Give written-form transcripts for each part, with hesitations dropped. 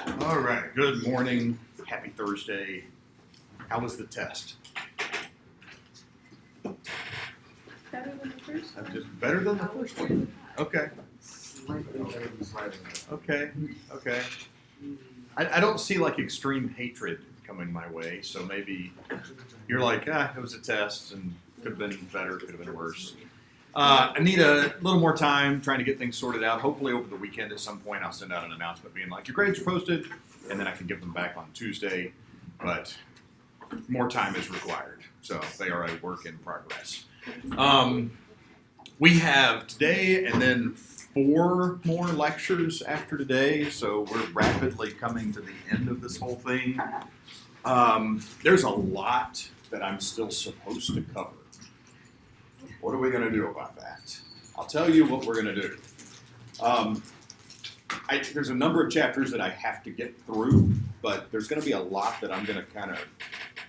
All right, good morning. Happy Thursday. How was the test? Better than the first one? Just better than the first one. Okay. Okay. I don't see like extreme hatred coming my way, so maybe you're like, it was a test and could have been better, could have been worse. I need a little more time trying to get things sorted out. Hopefully over the weekend at some point I'll send out an announcement being like, your grades are posted, and then I can give them back on Tuesday, but more time is required. So they are a work in progress. We have today and then 4 more lectures after today, so we're rapidly coming to the end of this whole thing. There's a lot that I'm still supposed to cover. What are we going to do about that? I'll tell you what we're going to do. There's a number of chapters that I have to get through, but there's going to be a lot that I'm going to kind of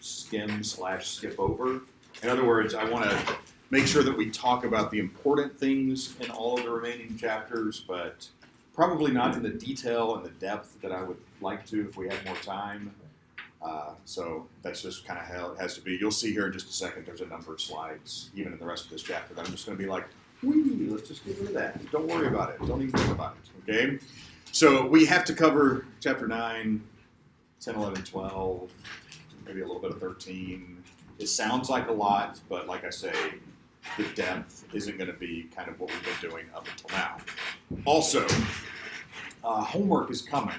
skim/skip over. In other words, I want to make sure that we talk about the important things in all of the remaining chapters, but probably not in the detail and the depth that I would like to if we had more time. So that's just kind of how it has to be. You'll see here in just a second there's a number of slides, even in the rest of this chapter, that I'm just going to be like, let's just get rid of that. Don't worry about it. Don't even think about it, okay? So we have to cover chapter 9, 10, 11, 12, maybe a little bit of 13. It sounds like a lot, but like I say, the depth isn't going to be kind of what we've been doing up until now. Also, homework is coming,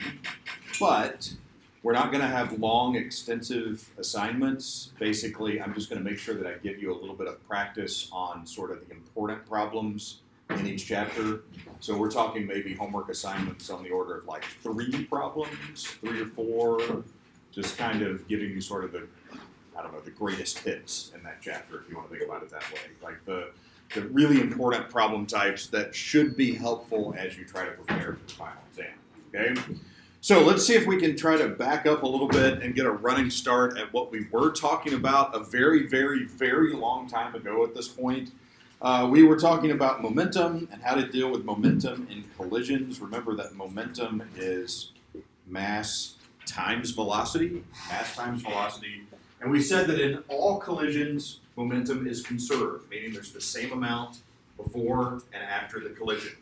but we're not going to have long, extensive assignments. Basically, I'm just going to make sure that I give you a little bit of practice on sort of the important problems in each chapter. So we're talking maybe homework assignments on the order of like 3 problems, 3 or 4, just kind of giving you sort of the greatest hits in that chapter, if you want to think about it that way. Like the really important problem types that should be helpful as you try to prepare for the final exam, okay? So let's see if we can try to back up a little bit and get a running start at what we were talking about a very, very, very long time ago at this point. We were talking about momentum and how to deal with momentum in collisions. Remember that momentum is mass times velocity, And we said that in all collisions, momentum is conserved, meaning there's the same amount before and after the collision.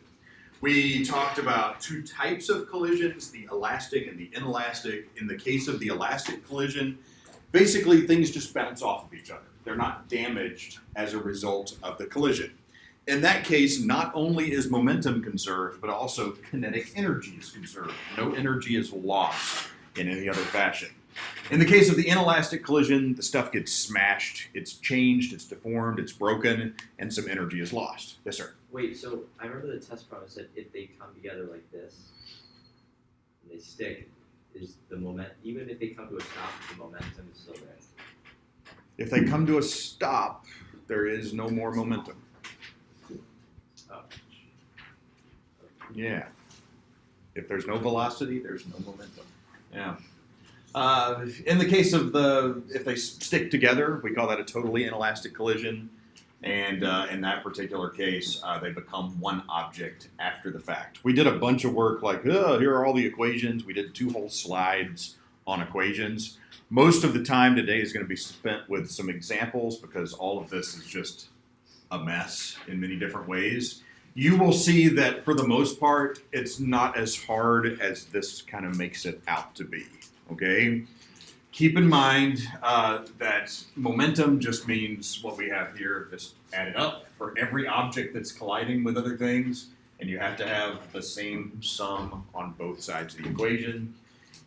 We talked about 2 types of collisions, the elastic and the inelastic. In the case of the elastic collision, basically things just bounce off of each other. They're not damaged as a result of the collision. In that case, not only is momentum conserved, but also kinetic energy is conserved. No energy is lost in any other fashion. In the case of the inelastic collision, the stuff gets smashed, it's changed, it's deformed, it's broken, and some energy is lost. Yes, sir? Wait, so I remember the test problem said if they come together like this, and they stick, is the moment, even if they come to a stop, the momentum is still there. If they come to a stop, there is no more momentum. Oh. Yeah. If there's no velocity, there's no momentum. Yeah. In the case of if they stick together, we call that a totally inelastic collision. And in that particular case, they become one object after the fact. We did a bunch of work like, here are all the equations. We did 2 whole slides on equations. Most of the time today is going to be spent with some examples because all of this is just a mess in many different ways. You will see that for the most part, it's not as hard as this kind of makes it out to be. Okay, keep in mind that momentum just means what we have here, just add it up for every object that's colliding with other things, and you have to have the same sum on both sides of the equation.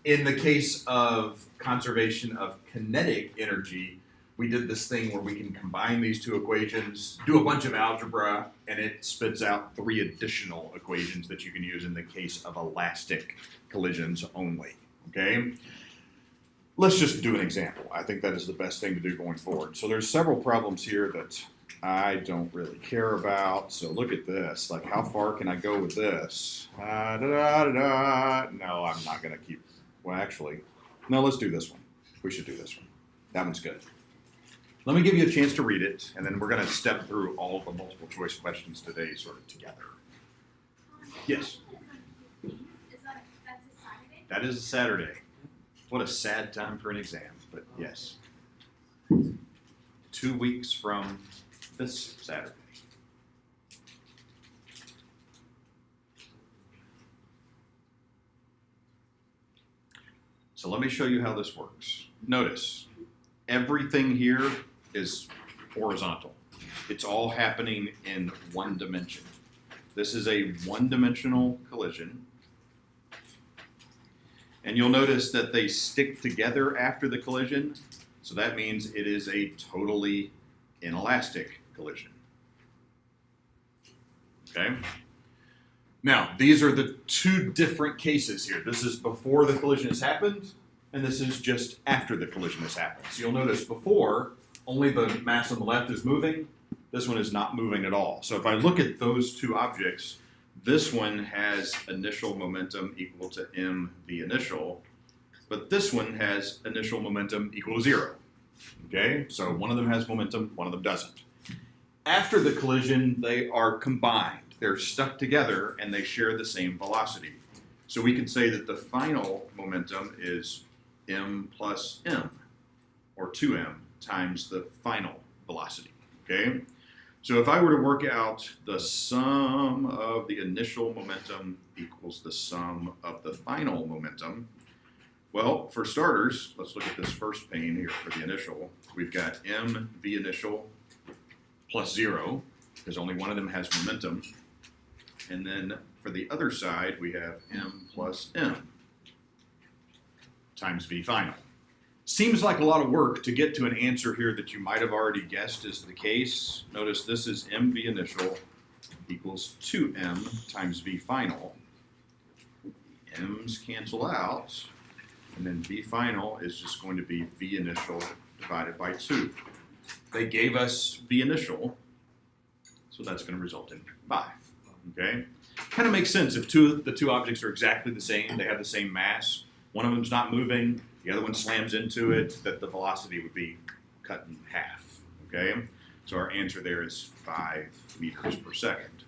In the case of conservation of kinetic energy, we did this thing where we can combine these 2 equations, do a bunch of algebra, and it spits out 3 additional equations that you can use in the case of elastic collisions only. Okay, let's just do an example. I think that is the best thing to do going forward. So there's several problems here that I don't really care about. So look at this. Like, how far can I go with this? No, I'm not going to keep. Well, actually, no, let's do this one. We should do this one. That one's good. Let me give you a chance to read it, and then we're going to step through all of the multiple choice questions today sort of together. Yes? That is a Saturday. What a sad time for an exam, but yes. 2 weeks from this Saturday. So let me show you how this works. Notice, everything here is horizontal. It's all happening in one dimension. This is a one-dimensional collision. And you'll notice that they stick together after the collision. So that means it is a totally inelastic collision. Okay? Now, these are the two different cases here. This is before the collision has happened, and this is just after the collision has happened. So you'll notice before, only the mass on the left is moving. This one is not moving at all. So if I look at those two objects, this one has initial momentum equal to mv initial, but this one has initial momentum equal to 0. Okay, so one of them has momentum, one of them doesn't. After the collision, they are combined. They're stuck together and they share the same velocity. So we can say that the final momentum is m plus m, or 2m times the final velocity. Okay? So if I were to work out the sum of the initial momentum equals the sum of the final momentum, well, for starters, let's look at this first pane here for the initial. We've got mv initial plus 0, because only one of them has momentum. And then for the other side, we have m plus m times v final. Seems like a lot of work to get to an answer here that you might have already guessed is the case. Notice this is mv initial equals 2m times v final. M's cancel out, and then v final is just going to be v initial divided by 2. They gave us v initial, so that's going to result in 5. Okay? Kind of makes sense if the two objects are exactly the same, they have the same mass, one of them's not moving, the other one slams into it, that the velocity would be cut in half. Okay? So our answer there is 5 meters per second.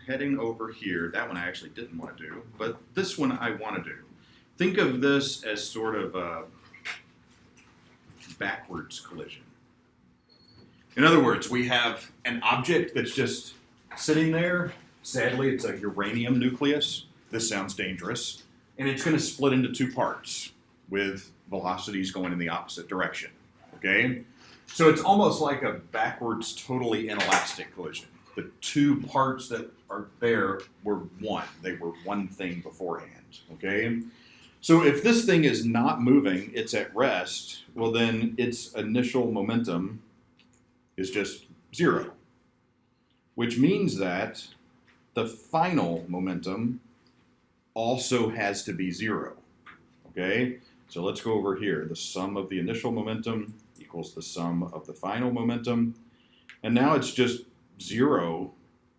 Heading over here, that one I actually didn't want to do, but this one I want to do. Think of this as sort of a backwards collision. In other words, we have an object that's just sitting there. Sadly, it's a uranium nucleus. This sounds dangerous. And it's going to split into 2 parts with velocities going in the opposite direction. Okay? So it's almost like a backwards, totally inelastic collision. The 2 parts that are there were one. They were one thing beforehand. Okay? So if this thing is not moving, it's at rest, well then its initial momentum is just 0. Which means that the final momentum also has to be 0. Okay? So let's go over here. The sum of the initial momentum equals the sum of the final momentum. And now it's just 0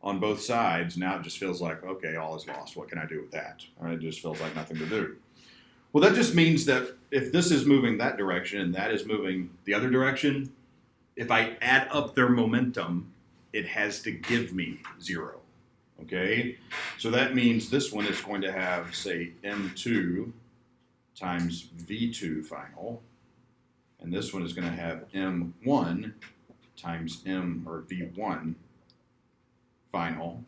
on both sides. Now it just feels like, okay, all is lost. What can I do with that? All right, it just feels like nothing to do. Well, that just means that if this is moving that direction and that is moving the other direction, if I add up their momentum, it has to give me 0. Okay? So that means this one is going to have, say, m2 times v2 final. And this one is going to have m1 times v1 final.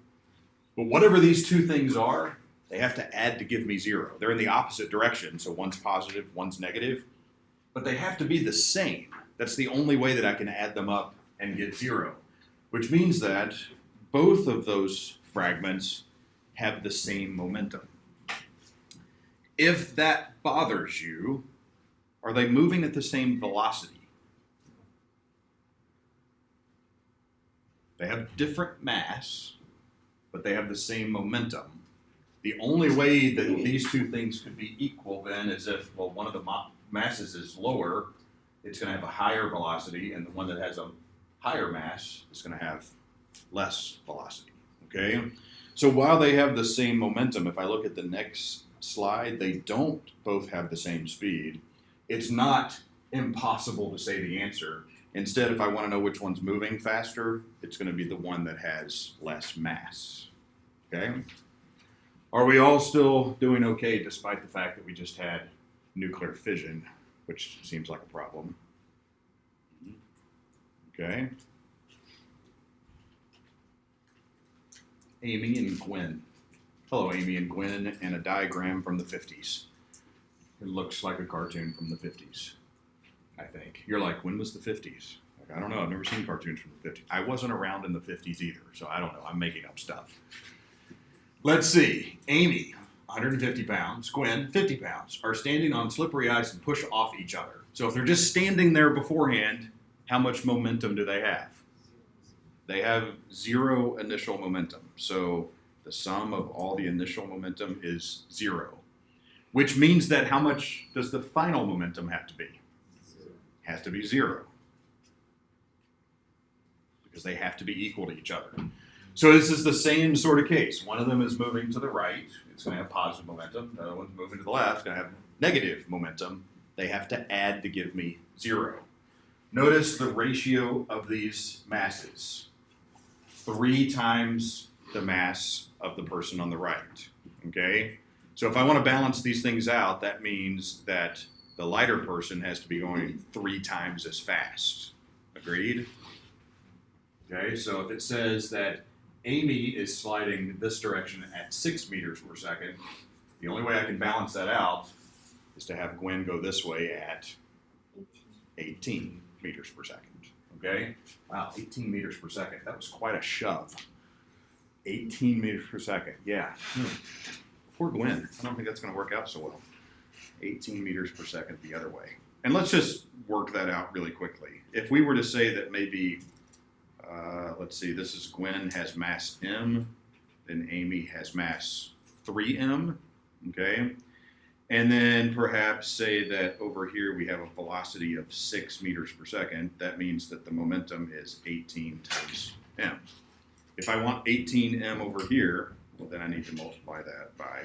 But whatever these two things are, they have to add to give me 0. They're in the opposite direction, so one's positive, one's negative. But they have to be the same. That's the only way that I can add them up and get 0. Which means that both of those fragments have the same momentum. If that bothers you, are they moving at the same velocity? They have different mass, but they have the same momentum. The only way that these two things could be equal then is if, well, one of the masses is lower, it's going to have a higher velocity, and the one that has a higher mass is going to have less velocity. Okay? So while they have the same momentum, if I look at the next slide, they don't both have the same speed. It's not impossible to say the answer. Instead, if I want to know which one's moving faster, it's going to be the one that has less mass. Okay? Are we all still doing okay despite the fact that we just had nuclear fission, which seems like a problem? Okay. Amy and Gwen. Hello, Amy and Gwen, and a diagram from the 50s. It looks like a cartoon from the 50s, I think. You're like, when was the 50s? Like, I don't know, I've never seen cartoons from the 50s. I wasn't around in the 50s either, so I don't know, I'm making up stuff. Let's see, Amy, 150 pounds, Gwen, 50 pounds, are standing on slippery ice and push off each other. So if they're just standing there beforehand, how much momentum do they have? They have 0 initial momentum. So the sum of all the initial momentum is 0, which means that how much does the final momentum have to be? Has to be 0, because they have to be equal to each other. So this is the same sort of case. One of them is moving to the right. It's going to have positive momentum. The other one's moving to the left. Going to have negative momentum. They have to add to give me 0. Notice the ratio of these masses. 3 times the mass of the person on the right. Okay? So if I want to balance these things out, that means that the lighter person has to be going 3 times as fast. Agreed? Okay, so if it says that Amy is sliding this direction at 6 meters per second, the only way I can balance that out is to have Gwen go this way at 18 meters per second. Okay? Wow, 18 meters per second. That was quite a shove. 18 meters per second. Yeah. Poor Gwen. I don't think that's going to work out so well. 18 meters per second the other way. And let's just work that out really quickly. If we were to say that maybe, let's see, this is Gwen has mass m, then Amy has mass 3m, okay? And then perhaps say that over here we have a velocity of 6 meters per second. That means that the momentum is 18 times m. If I want 18m over here, well, then I need to multiply that by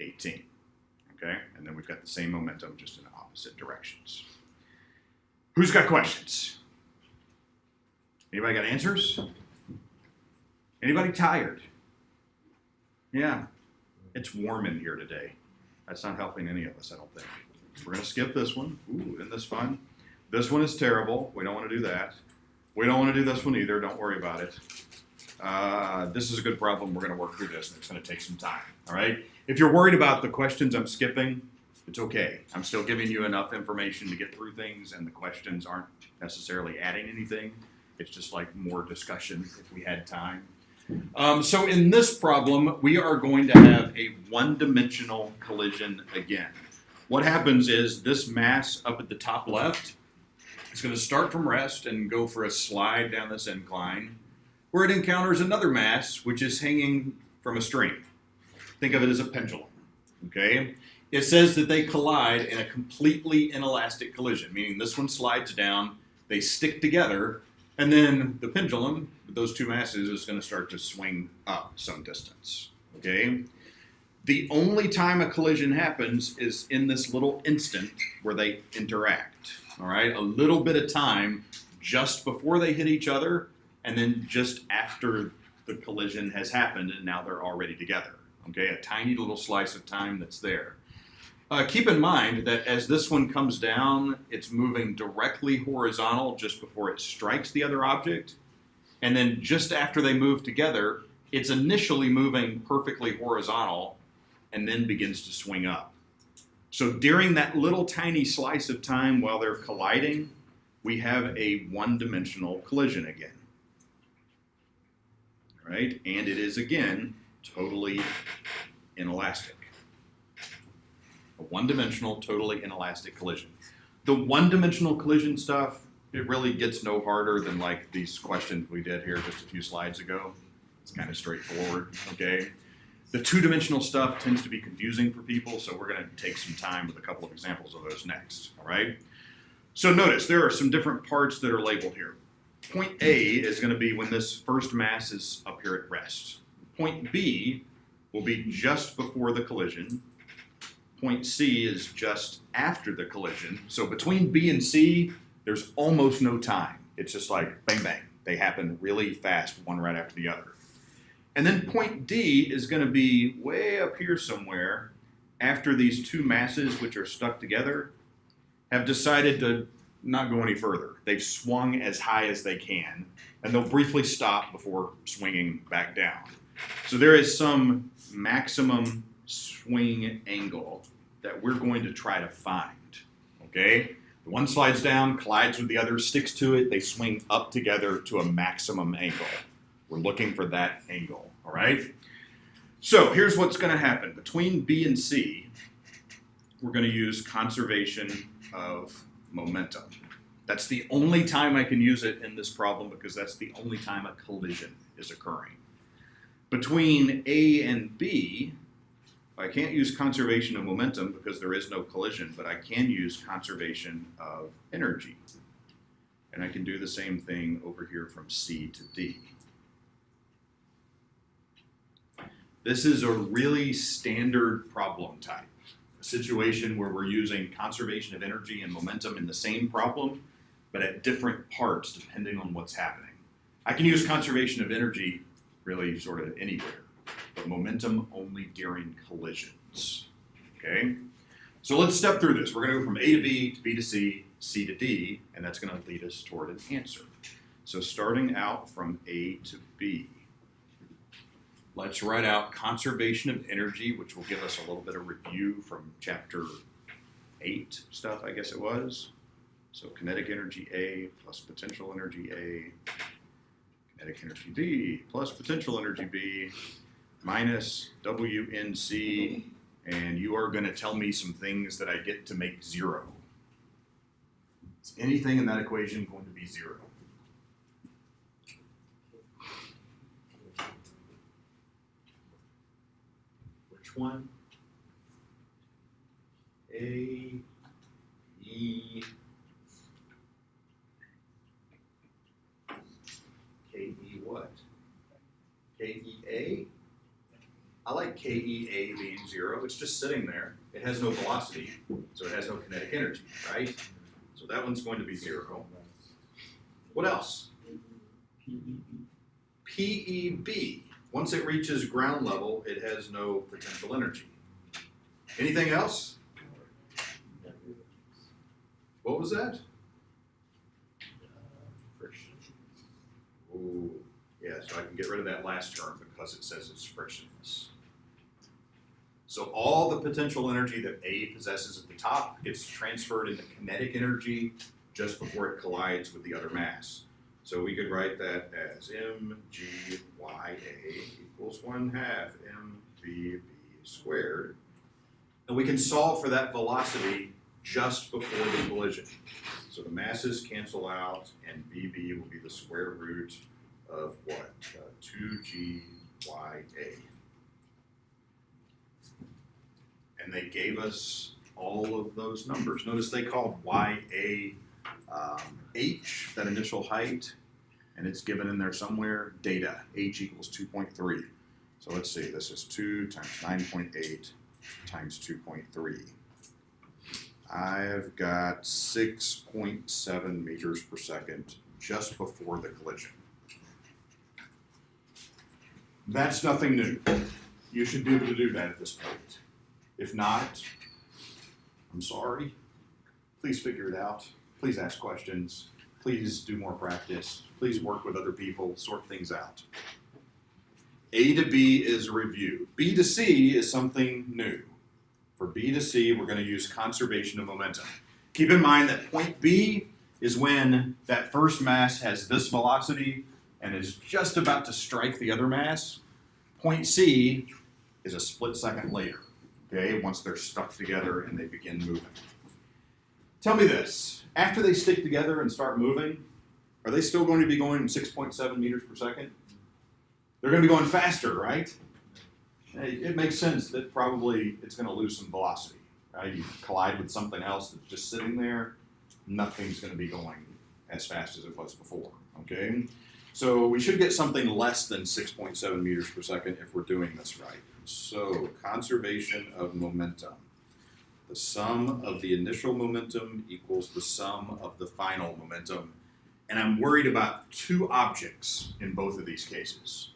18, okay? And then we've got the same momentum, just in opposite directions. Who's got questions? Anybody got answers? Anybody tired? Yeah, it's warm in here today. That's not helping any of us, I don't think. We're gonna skip this one. Ooh, isn't this fun? This one is terrible. We don't wanna do that. We don't want to do this one either. Don't worry about it. This is a good problem. We're going to work through this, and it's going to take some time. All right? If you're worried about the questions I'm skipping, it's okay. I'm still giving you enough information to get through things, and the questions aren't necessarily adding anything. It's just like more discussion if we had time. So in this problem, we are going to have a one-dimensional collision again. What happens is this mass up at the top left, it's going to start from rest and go for a slide down this incline, where it encounters another mass, which is hanging from a string. Think of it as a pendulum, okay? It says that they collide in a completely inelastic collision, meaning this one slides down, they stick together, and then the pendulum, with those two masses, is going to start to swing up some distance, okay? The only time a collision happens is in this little instant where they interact. All right, a little bit of time just before they hit each other, and then just after the collision has happened, and now they're already together. Okay, a tiny little slice of time that's there. Keep in mind that as this one comes down, it's moving directly horizontal just before it strikes the other object, and then just after they move together, it's initially moving perfectly horizontal, and then begins to swing up. So during that little tiny slice of time while they're colliding, we have a one-dimensional collision again. All right, and it is again totally inelastic. A one-dimensional, totally inelastic collision. The one-dimensional collision stuff, it really gets no harder than like these questions we did here just a few slides ago. It's kind of straightforward, okay? The two-dimensional stuff tends to be confusing for people, so we're going to take some time with a couple of examples of those next, all right? So notice, there are some different parts that are labeled here. Point A is going to be when this first mass is up here at rest. Point B will be just before the collision. Point C is just after the collision. So between B and C, there's almost no time. It's just like bang, bang. They happen really fast, one right after the other. And then point D is going to be way up here somewhere after these two masses, which are stuck together, have decided to not go any further. They've swung as high as they can, and they'll briefly stop before swinging back down. So there is some maximum swing angle that we're going to try to find, okay? The one slides down, collides with the other, sticks to it, they swing up together to a maximum angle. We're looking for that angle, all right? So here's what's going to happen. Between B and C, we're going to use conservation of momentum. That's the only time I can use it in this problem because that's the only time a collision is occurring. Between A and B, I can't use conservation of momentum because there is no collision, but I can use conservation of energy. And I can do the same thing over here from C to D. This is a really standard problem type, a situation where we're using conservation of energy and momentum in the same problem, but at different parts depending on what's happening. I can use conservation of energy really sort of anywhere, but momentum only during collisions, okay? So let's step through this. We're gonna go from A to B to C, C to D, and that's gonna lead us toward an answer. So starting out from A to B, let's write out conservation of energy, which will give us a little bit of review from chapter 8 stuff, I guess it was. So kinetic energy A plus potential energy A, kinetic energy B plus potential energy B, minus WNC, and you are going to tell me some things that I get to make 0. Is anything in that equation going to be 0? Which one? A, E, K-E what? K-E-A? I like K-E-A being 0. It's just sitting there. It has no velocity, so it has no kinetic energy, right? So that one's going to be 0. What else? P-E-B. Once it reaches ground level, it has no potential energy. Anything else? What was that? Friction. Ooh, yeah, so I can get rid of that last term because it says it's frictionless. So all the potential energy that A possesses at the top gets transferred into kinetic energy just before it collides with the other mass. So we could write that as mgya equals 1/2 mvb squared. And we can solve for that velocity just before the collision. So the masses cancel out, and BB will be the square root of what? 2gya. And they gave us all of those numbers. Notice they called ya h, that initial height, and it's given in there somewhere, data, h equals 2.3. So let's see, this is 2 times 9.8 times 2.3. I've got 6.7 meters per second just before the collision. That's nothing new. You should be able to do that at this point. If not, I'm sorry. Please figure it out. Please ask questions. Please do more practice. Please work with other people, sort things out. A to B is review. B to C is something new. For B to C, we're going to use conservation of momentum. Keep in mind that point B is when that first mass has this velocity and is just about to strike the other mass. Point C is a split second later, okay, once they're stuck together and they begin moving. Tell me this, after they stick together and start moving, are they still going to be going 6.7 meters per second? They're going to be going faster, right? It makes sense that probably it's going to lose some velocity, right? You collide with something else that's just sitting there, nothing's going to be going as fast as it was before, okay? So we should get something less than 6.7 meters per second if we're doing this right. So conservation of momentum. The sum of the initial momentum equals the sum of the final momentum. And I'm worried about two objects in both of these cases.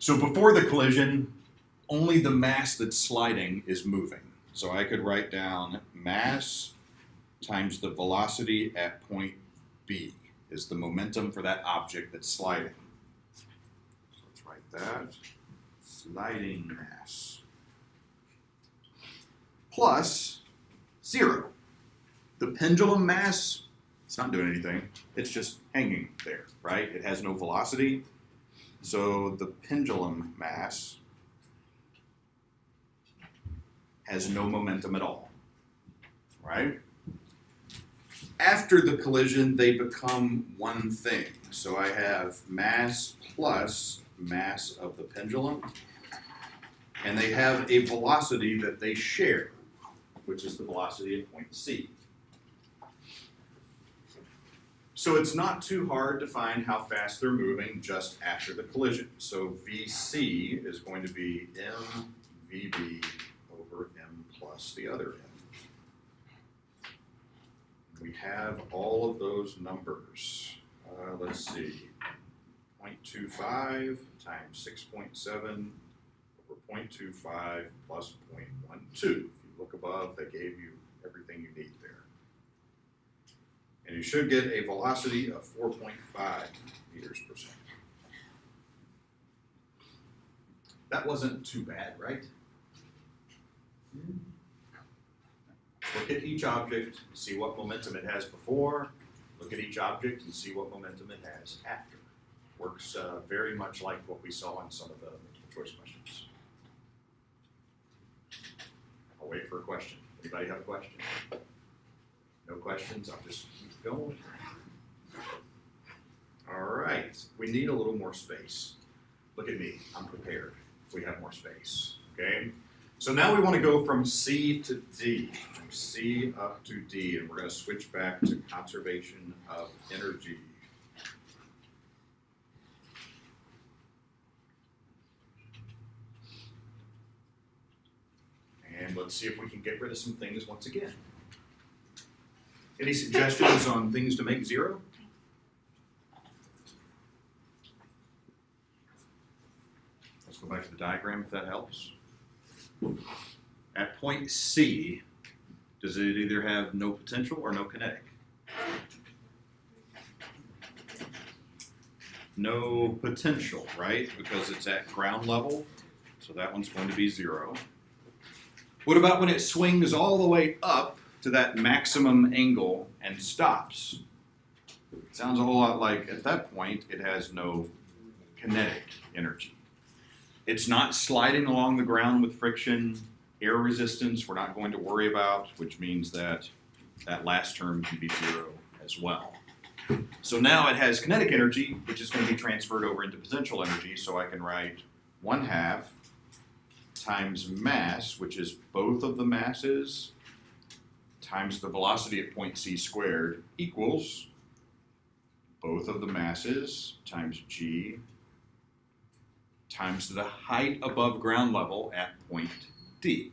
So before the collision, only the mass that's sliding is moving. So I could write down mass times the velocity at point B is the momentum for that object that's sliding. So let's write that. Sliding mass. Plus 0. The pendulum mass, it's not doing anything. It's just hanging there, right? It has no velocity. So the pendulum mass has no momentum at all, right? After the collision, they become one thing. So I have mass plus mass of the pendulum, and they have a velocity that they share, which is the velocity at point C. So it's not too hard to find how fast they're moving just after the collision. So VC is going to be mVB over m plus the other m. We have all of those numbers. Let's see, 0.25 times 6.7 over 0.25 plus 0.12. If you look above, they gave you everything you need there. And you should get a velocity of 4.5 meters per second. That wasn't too bad, right? Look at each object, see what momentum it has before. Look at each object and see what momentum it has after. Works very much like what we saw in some of the multiple choice questions. I'll wait for a question. Anybody have a question? No questions? I'll just keep going. All right, we need a little more space. Look at me, I'm prepared. We have more space, okay? So now we want to go from C to D, from C up to D, and we're going to switch back to conservation of energy. And let's see if we can get rid of some things once again. Any suggestions on things to make 0? Let's go back to the diagram if that helps. At point C, does it either have no potential or no kinetic? No potential, right? Because it's at ground level, so that one's going to be 0. What about when it swings all the way up to that maximum angle and stops? It sounds a whole lot like, at that point, it has no kinetic energy. It's not sliding along the ground with friction. Air resistance we're not going to worry about, which means that that last term can be 0 as well. So now it has kinetic energy, which is going to be transferred over into potential energy, so I can write 1/2 times mass, which is both of the masses, times the velocity at point C squared, equals both of the masses times g times the height above ground level at point D.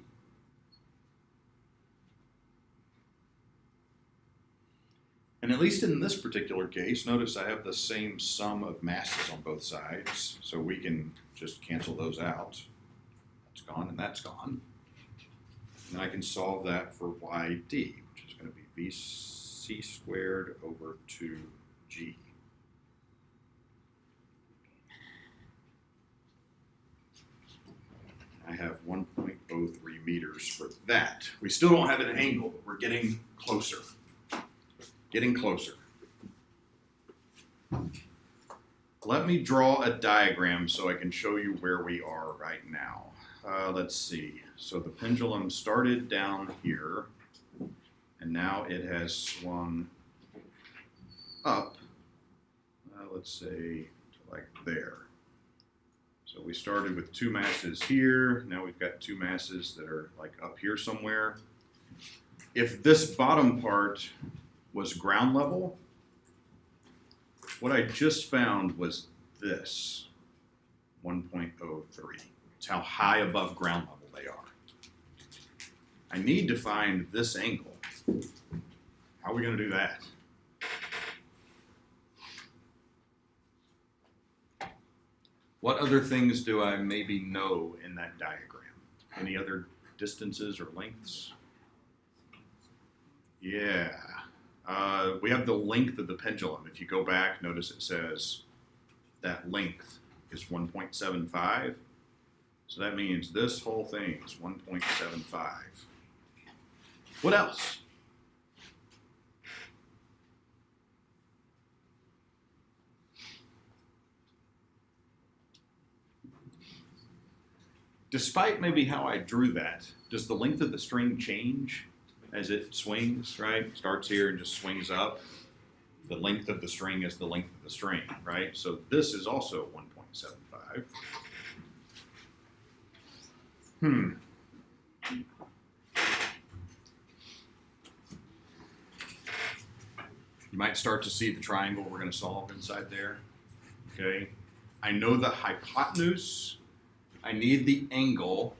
And at least in this particular case, notice I have the same sum of masses on both sides, so we can just cancel those out. That's gone and that's gone. And I can solve that for yd, which is going to be vc squared over 2g. I have 1.03 meters for that. We still don't have an angle, but we're getting closer. Getting closer. Let me draw a diagram so I can show you where we are right now. Let's see. So the pendulum started down here, and now it has swung up, let's say, to like there. So we started with 2 masses here, now we've got 2 masses that are like up here somewhere. If this bottom part was ground level, what I just found was this, 1.03. It's how high above ground level they are. I need to find this angle. How are we going to do that? What other things do I maybe know in that diagram? Any other distances or lengths? Yeah. We have the length of the pendulum. If you go back, notice it says that length is 1.75. So that means this whole thing is 1.75. What else? Despite maybe how I drew that, does the length of the string change as it swings, right? Starts here and just swings up. The length of the string is the length of the string, right? So this is also 1.75. You might start to see the triangle we're going to solve inside there. Okay. I know the hypotenuse. I need the angle,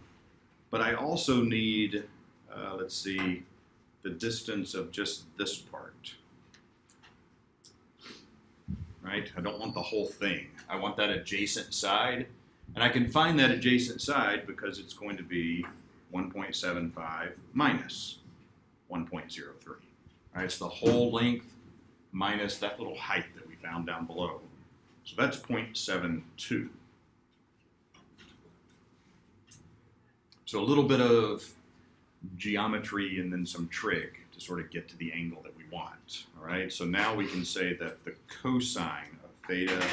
but I also need, let's see, the distance of just this part. Right? I don't want the whole thing. I want that adjacent side. And I can find that adjacent side because it's going to be 1.75 minus 1.03. Right? It's the whole length minus that little height that we found down below. So that's 0.72. So a little bit of geometry and then some trig to sort of get to the angle that we want. All right, so now we can say that the cosine of theta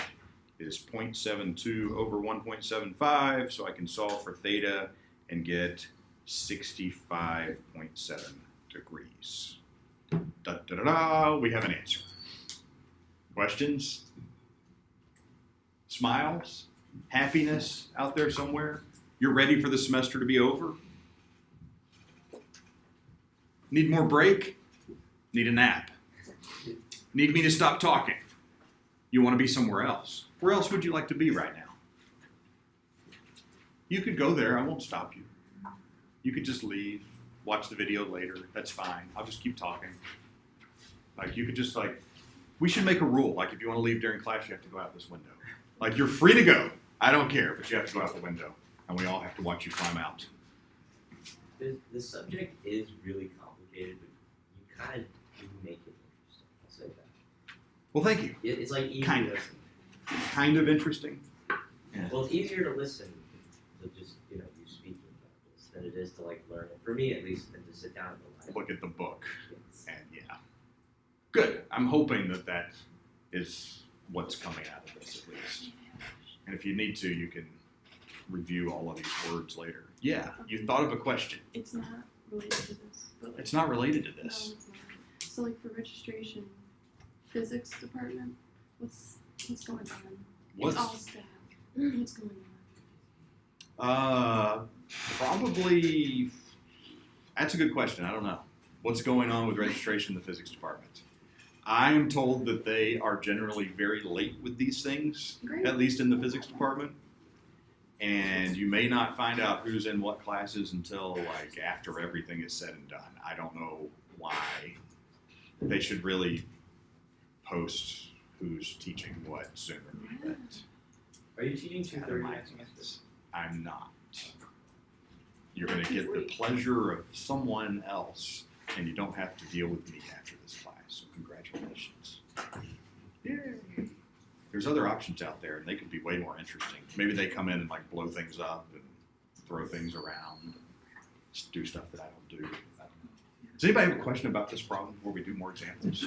is 0.72 over 1.75, so I can solve for theta and get 65.7 degrees. Da, da, da, da, we have an answer. Questions? Smiles? Happiness out there somewhere? You're ready for the semester to be over? Need more break? Need a nap? Need me to stop talking? You want to be somewhere else? Where else would you like to be right now? You could go there. I won't stop you. You could just leave, watch the video later. That's fine. I'll just keep talking. Like, you could just, like, we should make a rule. Like, if you want to leave during class, you have to go out this window. Like, you're free to go. I don't care, but you have to go out the window. And we all have to watch you climb out. The subject is really complicated, but you kind of do make it interesting. I'll say that. Well, thank you. It's like easy Kind to of. listen. Kind of interesting. Yeah. Well, it's easier to listen to just, you speaking about this than it is to like learn it. For me, at least, than to sit down and Look at the book. Yes. And yeah. Good. I'm hoping that that is what's coming out of this at least. And if you need to, you can review all of these words later. Yeah, you thought of a question. It's not related to this. But like, It's not related to no, this. it's not. So like for registration, physics department, what's going on? What's It's all staff. What's going on? Probably, that's a good question. I don't know. What's going on with registration in the physics department? I'm told that they are generally very late with these things, Great. at least in the physics department. And you may not find out who's in what classes until like after everything is said and done. I don't know why. They should really post who's teaching what sooner. But Are you teaching out of 2:30 my next semester? hands. I'm not. You're going to get the pleasure of someone else, and you don't have to deal with me after this class. So congratulations. Yay. There's other options out there, and they could be way more interesting. Maybe they come in and like blow things up and throw things around, just do stuff that I don't do. I don't know. Does anybody have a question about this problem before we do more examples?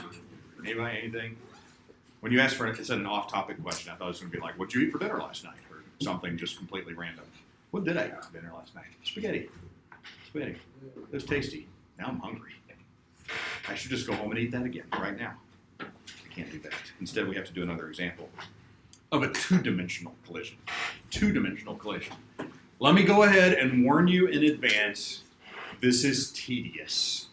Anybody, anything? When you asked for it, it's an off-topic question. I thought it was going to be like, "What'd you eat for dinner last night?" or something just completely random. What did I eat for dinner last night? Spaghetti. Spaghetti. It was tasty. Now I'm hungry. I should just go home and eat that again right now. Can't do that. Instead, we have to do another example of a two-dimensional collision. Two-dimensional collision. Let me go ahead and warn you in advance, this is tedious.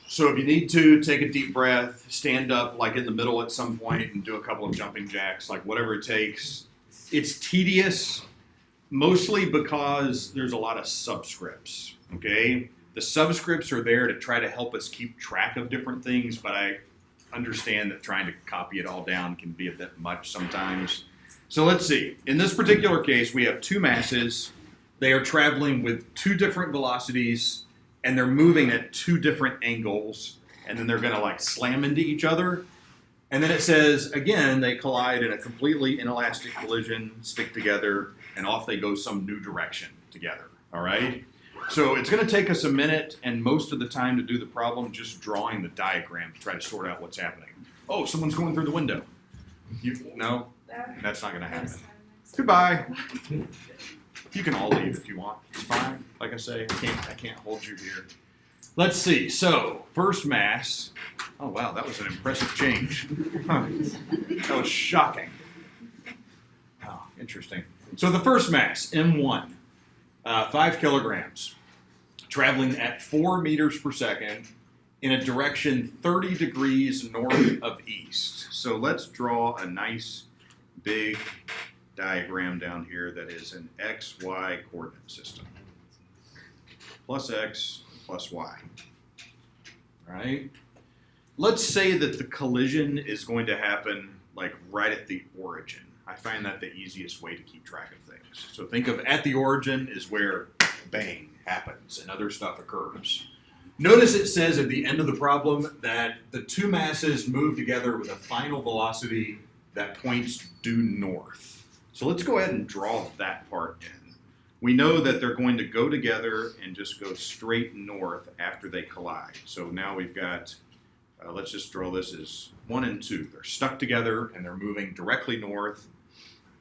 So if you need to, take a deep breath, stand up like in the middle at some point and do a couple of jumping jacks, like whatever it takes. It's tedious, mostly because there's a lot of subscripts, okay? The subscripts are there to try to help us keep track of different things, but understand that trying to copy it all down can be a bit much sometimes. So let's see. In this particular case, we have two masses. They are traveling with two different velocities, and they're moving at two different angles, and then they're going to like slam into each other. And then it says, again, they collide in a completely inelastic collision, stick together, and off they go some new direction together, all right? So it's going to take us a minute and most of the time to do the problem just drawing the diagram to try to sort out what's happening. Oh, someone's going through the window. No, that's not going to happen. Goodbye. You can all leave if you want. It's fine. Like I say, I can't hold you here. Let's see. So, first mass. Oh, wow, that was an impressive change. Huh. That was shocking. Oh, interesting. So the first mass, M1, 5 kilograms, traveling at 4 meters per second in a direction 30 degrees north of east. So let's draw a nice big diagram down here that is an XY coordinate system. Plus X plus Y. All right? Let's say that the collision is going to happen like right at the origin. I find that the easiest way to keep track of things. So think of at the origin is where bang happens and other stuff occurs. Notice it says at the end of the problem that the two masses move together with a final velocity that points due north. So let's go ahead and draw that part in. We know that they're going to go together and just go straight north after they collide. So now we've got, let's just draw this as 1 and 2. They're stuck together and they're moving directly north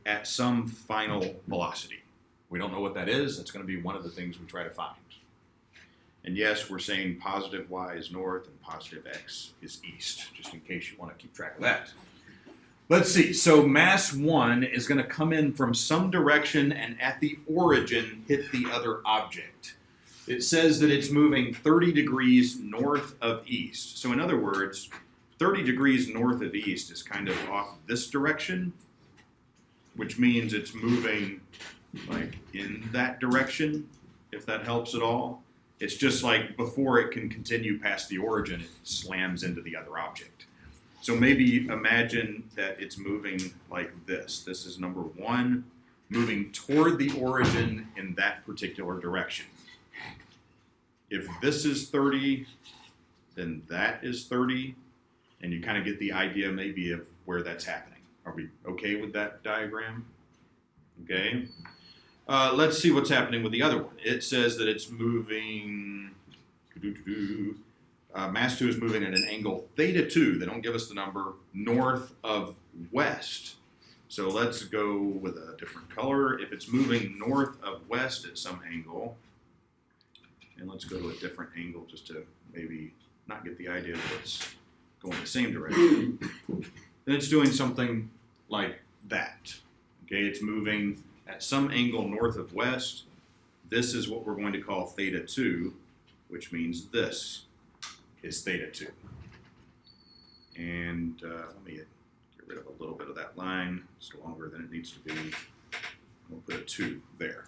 at some final velocity. We don't know what that is. That's going to be one of the things we try to find. And yes, we're saying positive y is north and positive x is east, just in case you want to keep track of that. Let's see. So mass 1 is going to come in from some direction and at the origin hit the other object. It says that it's moving 30 degrees north of east. So in other words, 30 degrees north of east is kind of off this direction, which means it's moving like in that direction, if that helps at all. It's just like before it can continue past the origin, it slams into the other object. So maybe imagine that it's moving like this. This is number 1, moving toward the origin in that particular direction. If this is 30, then that is 30, and you kind of get the idea maybe of where that's happening. Are we okay with that diagram? Okay. Let's see what's happening with the other one. It says that it's moving, mass 2 is moving at an angle theta 2, they don't give us the number, north of west. So let's go with a different color. If it's moving north of west at some angle, and let's go to a different angle just to maybe not get the idea that it's going the same direction, then it's doing something like that. Okay, it's moving at some angle north of west. This is what we're going to call theta 2, which means this is theta 2. And let me get rid of a little bit of that line. It's longer than it needs to be. We'll put a 2 there.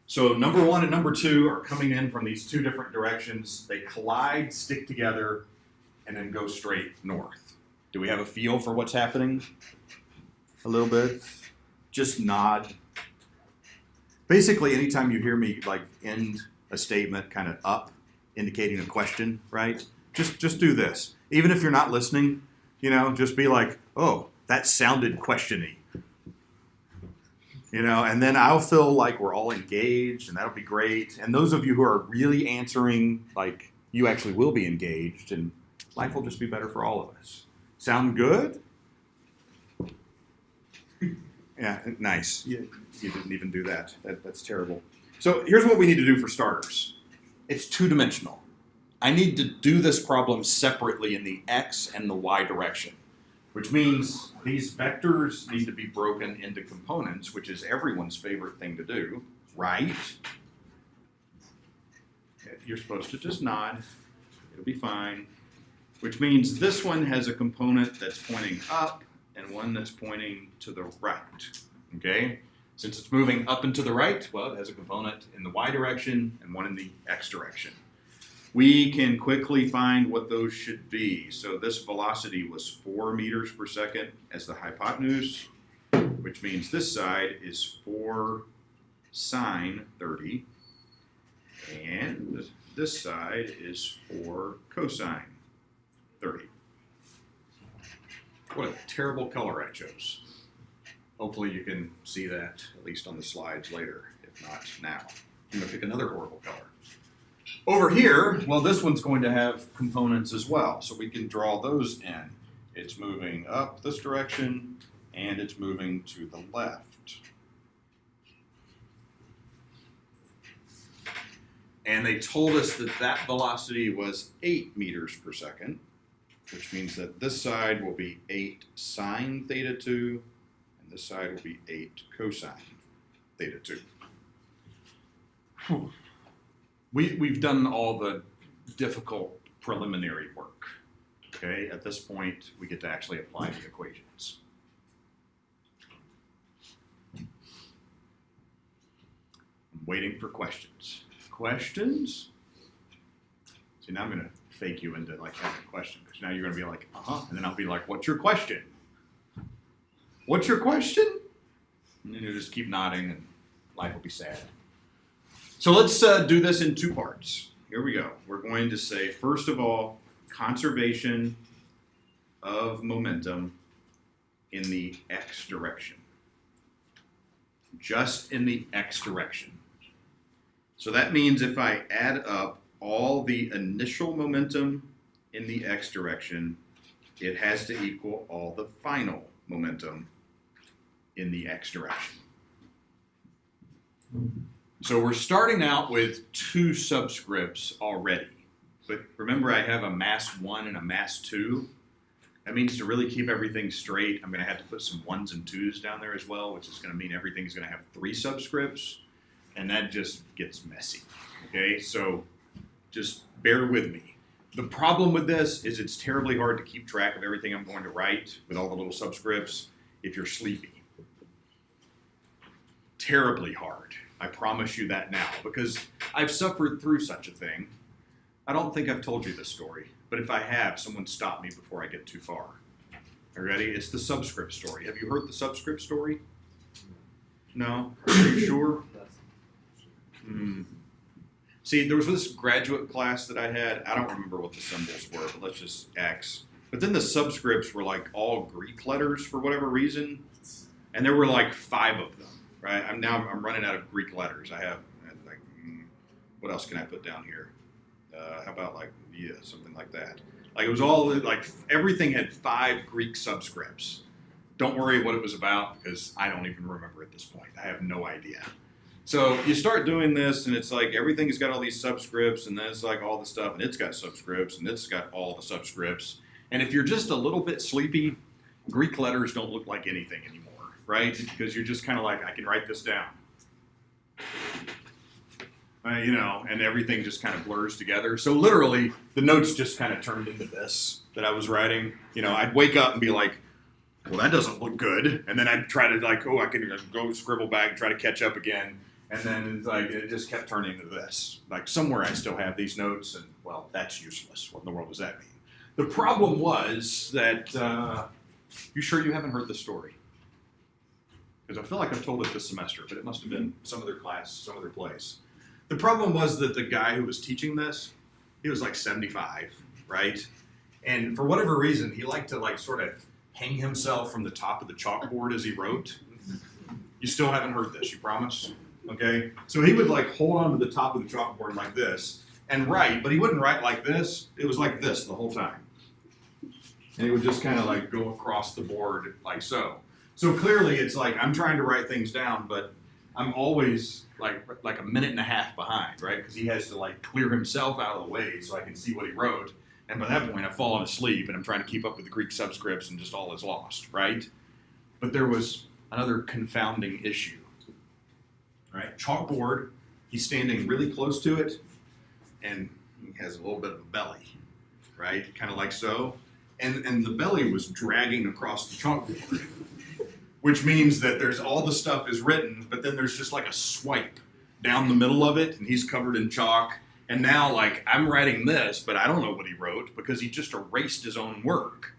So number 1 and number 2 are coming in from these two different directions. They collide, stick together, and then go straight north. Do we have a feel for what's happening? A little bit? Just nod. Basically, anytime you hear me like end a statement kind of up, indicating a question, right? Just do this. Even if you're not listening, you know, just be like, oh, that sounded question-y. You know, and then I'll feel like we're all engaged, and that'll be great. And those of you who are really answering, like, you actually will be engaged, and life will just be better for all of us. Sound good? Yeah, nice. You didn't even do that. That's terrible. So here's what we need to do for starters. It's two-dimensional. I need to do this problem separately in the x and the y direction, which means these vectors need to be broken into components, which is everyone's favorite thing to do, right? You're supposed to just nod. It'll be fine. Which means this one has a component that's pointing up and one that's pointing to the right, okay? Since it's moving up and to the right, well, it has a component in the y direction and one in the x direction. we can quickly find what those should be. So this velocity was 4 meters per second as the hypotenuse, which means this side is 4 sine 30, and this side is 4 cosine 30. What a terrible color I chose. Hopefully you can see that, at least on the slides later, if not now. I'm gonna pick another horrible color. Over here, well, this one's going to have components as well, so we can draw those in. It's moving up this direction, and it's moving to the left. And they told us that that velocity was 8 meters per second, which means that this side will be 8 sine theta 2, and this side will be 8 cosine theta 2. Whew. We've done all the difficult preliminary work. Okay, at this point, we get to actually apply the equations. I'm waiting for questions. Questions? See, now I'm gonna fake you into like having a question, because now you're gonna be like, and then I'll be like, what's your question? What's your question? And then you'll just keep nodding and life will be sad. So let's do this in 2 parts. Here we go. We're going to say, first of all, conservation of momentum in the x direction. Just in the x direction. So that means if I add up all the initial momentum in the x direction, it has to equal all the final momentum in the x direction. So we're starting out with 2 subscripts already. But remember, I have a mass 1 and a mass 2. That means to really keep everything straight, I'm going to have to put some 1s and 2s down there as well, which is going to mean everything's going to have 3 subscripts. And that just gets messy. Okay, so just bear with me. The problem with this is it's terribly hard to keep track of everything I'm going to write with all the little subscripts if you're sleepy. Terribly hard. I promise you that now, because I've suffered through such a thing. I don't think I've told you this story, but if I have, someone stop me before I get too far. Are you ready? It's the subscript story. Have you heard the subscript story? No? Are you sure? See, there was this graduate class that I had. I don't remember what the symbols were, but let's just X. But then the subscripts were like all Greek letters for whatever reason, and there were like 5 of them. Right? I'm running out of Greek letters. I have like, what else can I put down here? How about like something like that? Like it was all like everything had 5 Greek subscripts. Don't worry what it was about, because I don't even remember at this point. I have no idea. So you start doing this, and it's like everything's got all these subscripts, and then it's like all the stuff, and it's got subscripts, and it's got all the subscripts. And if you're just a little bit sleepy, Greek letters don't look like anything anymore. Right? Because you're just kind of like, I can write this down. And everything just kind of blurs together. So literally, the notes just kind of turned into this that I was writing. I'd wake up and be like, well, that doesn't look good. And then I'd try to I can go scribble back and try to catch up again. And then it's like, it just kept turning into this. Like somewhere I still have these notes, and well, that's useless. What in the world does that mean? The problem was that, you sure you haven't heard the story? Because I feel like I've told it this semester, but it must have been some other class, some other place. The problem was that the guy who was teaching this, he was like 75, right? And for whatever reason, he liked to sort of hang himself from the top of the chalkboard as he wrote. You still haven't heard this, you promise? Okay? So he would hold on to the top of the chalkboard like this and write, but he wouldn't write like this. It was like this the whole time. And he would just kind of go across the board like so. So clearly it's like I'm trying to write things down, but I'm always like a minute and a half behind, right? Because he has to clear himself out of the way so I can see what he wrote. And by that point I've fallen asleep and I'm trying to keep up with the Greek subscripts and just all is lost, right? But there was another confounding issue, right? Chalkboard, he's standing really close to it and he has a little bit of a belly, right? Kind of like so. And the belly was dragging across the chalkboard. Which means that there's all the stuff is written, but then there's just like a swipe down the middle of it, and he's covered in chalk, And now, like, I'm writing this, but I don't know what he wrote because he just erased his own work.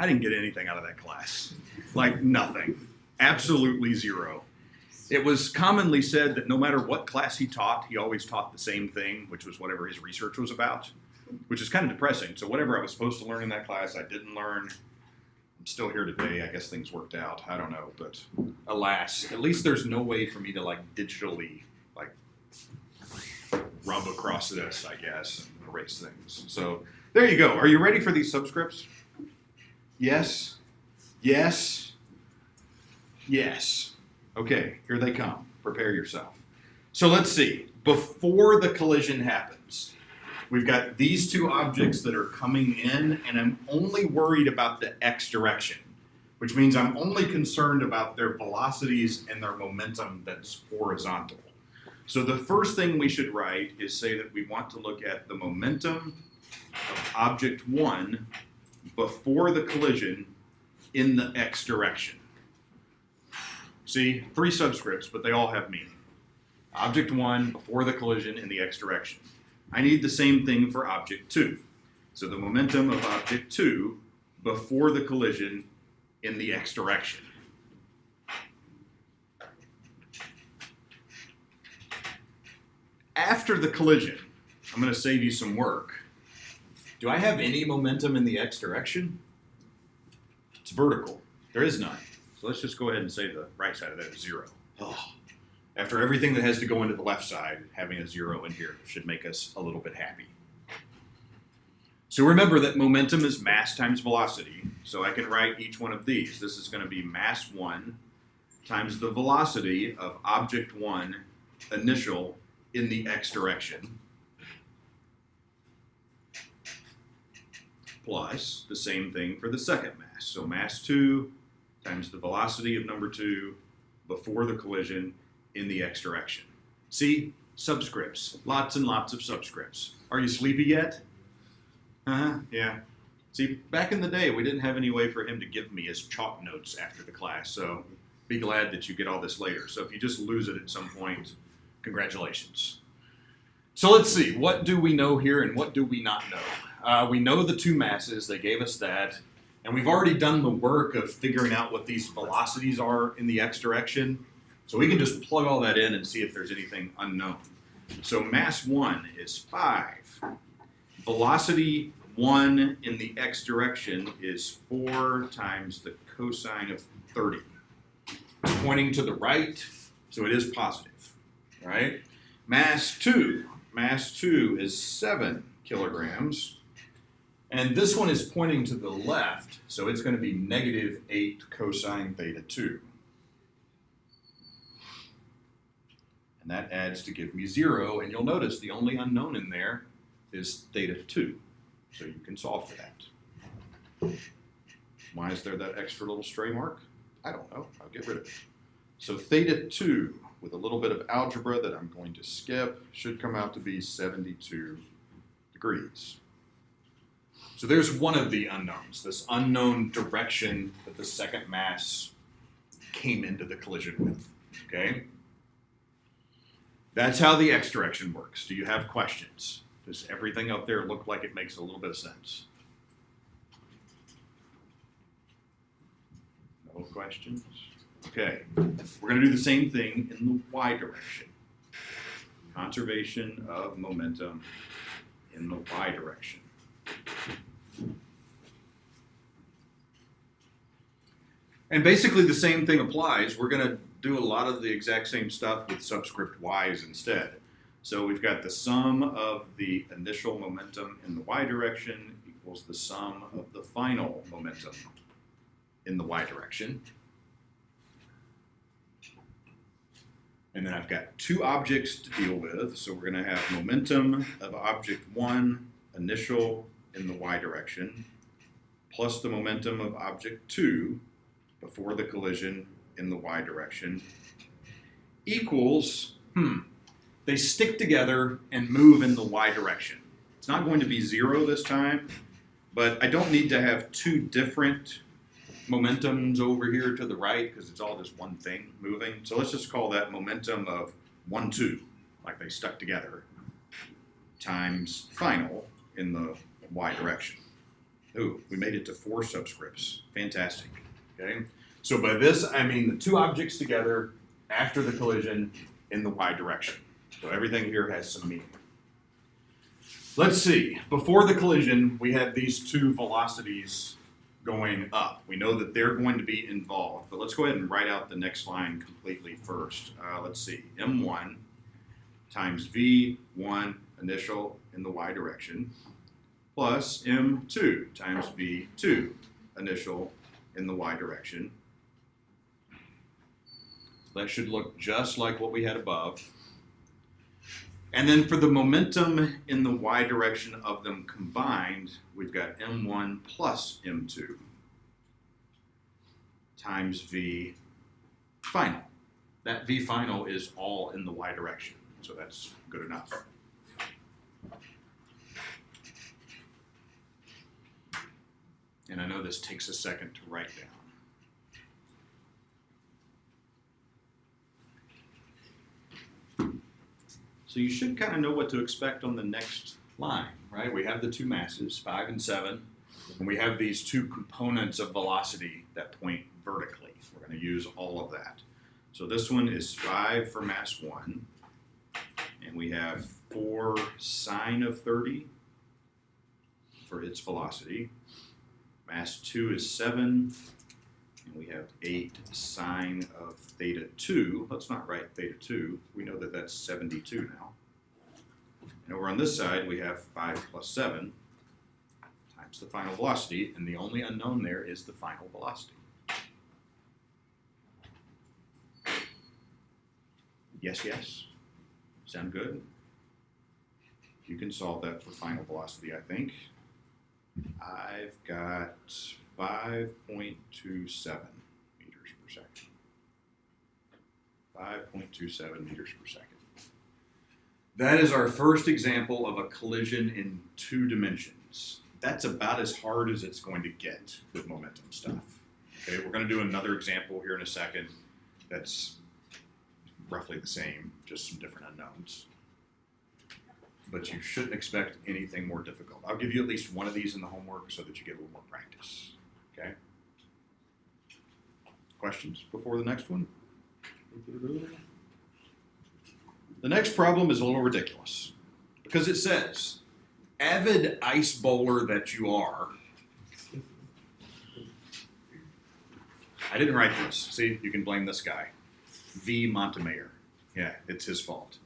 I didn't get anything out of that class. Like, nothing. Absolutely zero. It was commonly said that no matter what class he taught, he always taught the same thing, which was whatever his research was about, which is kind of depressing. So whatever I was supposed to learn in that class, I didn't learn. I'm still here today. I guess things worked out. I don't know. But alas, at least there's no way for me to, like, digitally, like, rub across this, I guess, and erase things. So there you go. Are you ready for these subscripts? Yes? Yes? Yes. Okay, here they come. Prepare yourself. So let's see. Before the collision happens, we've got these two objects that are coming in, and I'm only worried about the x direction, which means I'm only concerned about their velocities and their momentum that's horizontal. So the first thing we should write is say that we want to look at the momentum of object 1 before the collision in the x direction. See, 3 subscripts, but they all have meaning. Object 1 before the collision in the x direction. I need the same thing for object 2. So the momentum of object 2 before the collision in the x direction. After the collision, I'm going to save you some work. Do I have any momentum in the x direction? It's vertical. There is none. So let's just go ahead and say the right side of that is 0. Oh. After everything that has to go into the left side, having a 0 in here should make us a little bit happy. So remember that momentum is mass times velocity. So I can write each one of these. This is going to be mass 1 times the velocity of object 1 initial in the x direction, plus the same thing for the second mass. So mass 2 times the velocity of number 2 before the collision in the x direction. See? Subscripts. Lots and lots of subscripts. Are you sleepy yet? Yeah. See, back in the day, we didn't have any way for him to give me his chalk notes after the class, so be glad that you get all this later. So if you just lose it at some point, congratulations. So let's see, what do we know here and what do we not know? We know the two masses, they gave us that, and we've already done the work of figuring out what these velocities are in the x direction, so we can just plug all that in and see if there's anything unknown. So mass 1 is 5. Velocity 1 in the x direction is 4 times the cosine of 30. It's pointing to the right, so it is positive, right? Mass 2 is 7 kilograms. And this one is pointing to the left, so it's going to be negative 8 cosine theta 2. And that adds to give me 0, and you'll notice the only unknown in there is theta 2. So you can solve for that. Why is there that extra little stray mark? I don't know. I'll get rid of it. So theta 2, with a little bit of algebra that I'm going to skip, should come out to be 72 degrees. So there's one of the unknowns, this unknown direction that the second mass came into the collision with, okay? That's how the x direction works. Do you have questions? Does everything up there look like it makes a little bit of sense? No questions? Okay, we're going to do the same thing in the y direction. Conservation of momentum in the y direction. And basically the same thing applies. We're going to do a lot of the exact same stuff with subscript y's instead. So we've got the sum of the initial momentum in the y direction equals the sum of the final momentum in the y direction. And then I've got two objects to deal with. So we're going to have momentum of object 1 initial in the y direction plus the momentum of object 2 before the collision in the y direction equals, they stick together and move in the y direction. It's not going to be 0 this time, but I don't need to have two different momentums over here to the right because it's all just one thing moving. So let's just call that momentum of 1, 2. like they stuck together, times final in the y direction. Ooh, we made it to 4 subscripts. Fantastic. Okay? So by this, I mean the 2 objects together after the collision in the y direction. So everything here has some meaning. Let's see. Before the collision, we had these 2 velocities going up. We know that they're going to be involved, but let's go ahead and write out the next line completely first. Let's see. M1 times V1 initial in the y direction plus M2 times V2 initial in the y direction. That should look just like what we had above. And then for the momentum in the y direction of them combined, we've got M1 plus M2 times V final. That V final is all in the y direction, so that's good enough. And I know this takes a second to write down. So you should kind of know what to expect on the next line, right? We have the 2 masses, 5 and 7, and we have these 2 components of velocity that point vertically. We're going to use all of that. So this one is 5 for mass 1, and we have 4 sine of 30 for its velocity. Mass 2 is 7, and we have 8 sine of theta 2. Let's not write theta 2. We know that that's 72 now. And over on this side, we have 5 plus 7 times the final velocity, and the only unknown there is the final velocity. Yes, yes. Sound good? You can solve that for final velocity, I think. I've got 5.27 meters per second. 5.27 meters per second. That is our first example of a collision in 2 dimensions. That's about as hard as it's going to get with momentum stuff. Okay, we're going to do another example here in a second that's roughly the same, just some different unknowns. But you shouldn't expect anything more difficult. I'll give you at least one of these in the homework so that you get a little more practice. Okay? Questions before the next one? The next problem is a little ridiculous because it says, avid ice bowler that you are. I didn't write this. See, you can blame this guy. V. Montemayor. Yeah, it's his fault.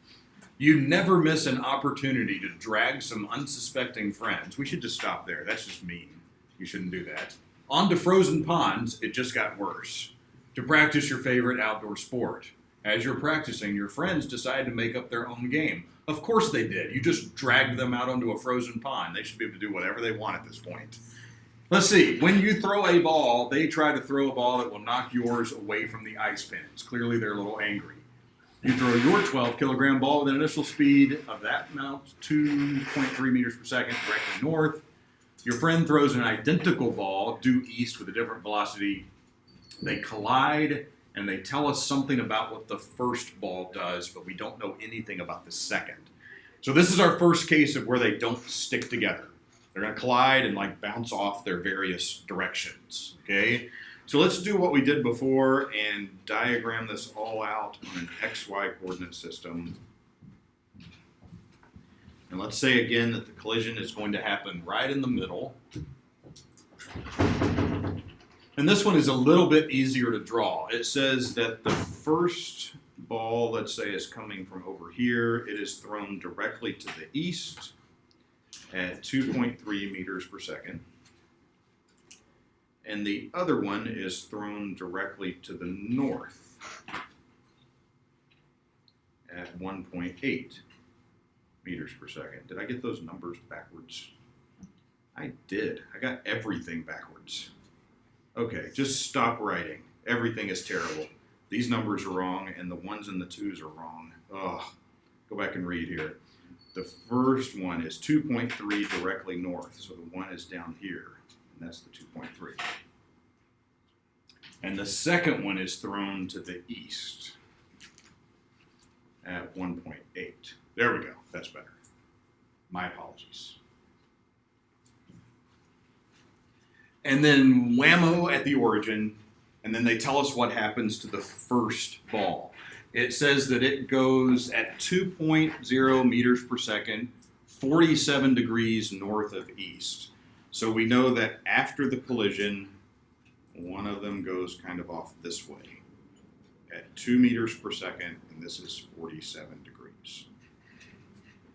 You never miss an opportunity to drag some unsuspecting friends. We should just stop there. That's just mean. You shouldn't do that. Onto frozen ponds, it just got worse. To practice your favorite outdoor sport. As you're practicing, your friends decide to make up their own game. Of course they did. You just dragged them out onto a frozen pond. They should be able to do whatever they want at this point. Let's see. When you throw a ball, they try to throw a ball that will knock yours away from the ice pins. Clearly, they're a little angry. You throw your 12-kilogram ball with an initial speed of that amount, 2.3 meters per second, directly north. Your friend throws an identical ball due east with a different velocity. They collide, and they tell us something about what the first ball does, but we don't know anything about the second. So this is our first case of where they don't stick together. They're going to collide and like bounce off their various directions, okay? So let's do what we did before and diagram this all out on an XY coordinate system. And let's say again that the collision is going to happen right in the middle. And this one is a little bit easier to draw. It says that the first ball, let's say, is coming from over here. It is thrown directly to the east at 2.3 meters per second. And the other one is thrown directly to the north at 1.8 meters per second. Did I get those numbers backwards? I did. I got everything backwards. Okay, just stop writing. Everything is terrible. These numbers are wrong, and the 1s and the 2s are wrong. Ugh. Go back and read here. The first one is 2.3 directly north, so the 1 is down here. And that's the 2.3. And the second one is thrown to the east. at 1.8. There we go. That's better. My apologies. And then whammo at the origin, and then they tell us what happens to the first ball. It says that it goes at 2.0 meters per second, 47 degrees north of east. So we know that after the collision, one of them goes kind of off this way at 2 meters per second, and this is 47 degrees.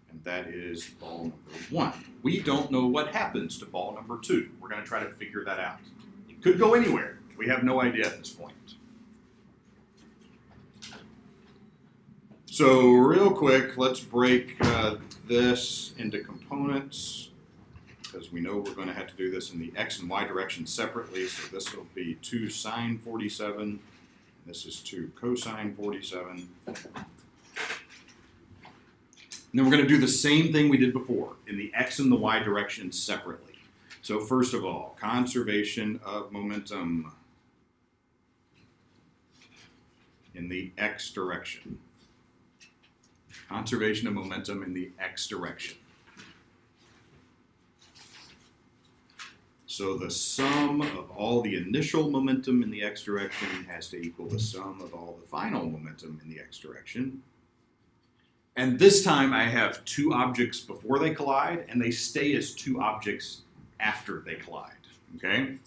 And that is ball number 1. We don't know what happens to ball number 2. We're going to try to figure that out. It could go anywhere. We have no idea at this point. So real quick, let's break this into components, because we know we're going to have to do this in the x and y direction separately. So this will be 2 sine 47. This is 2 cosine 47. And then we're going to do the same thing we did before in the x and the y direction separately. So first of all, conservation of momentum in the x direction. Conservation of momentum in the x direction. So the sum of all the initial momentum in the x direction has to equal the sum of all the final momentum in the x direction. And this time I have 2 objects before they collide, and they stay as 2 objects after they collide, okay?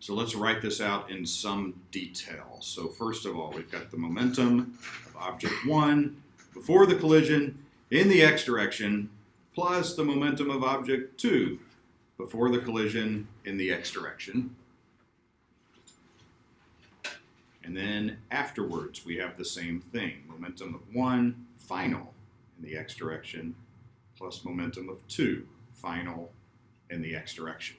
So let's write this out in some detail. So first of all, we've got the momentum of object 1 before the collision in the x direction, plus the momentum of object 2 before the collision in the x direction. And then afterwards, we have the same thing. Momentum of 1 final in the x direction, plus momentum of 2 final in the x direction.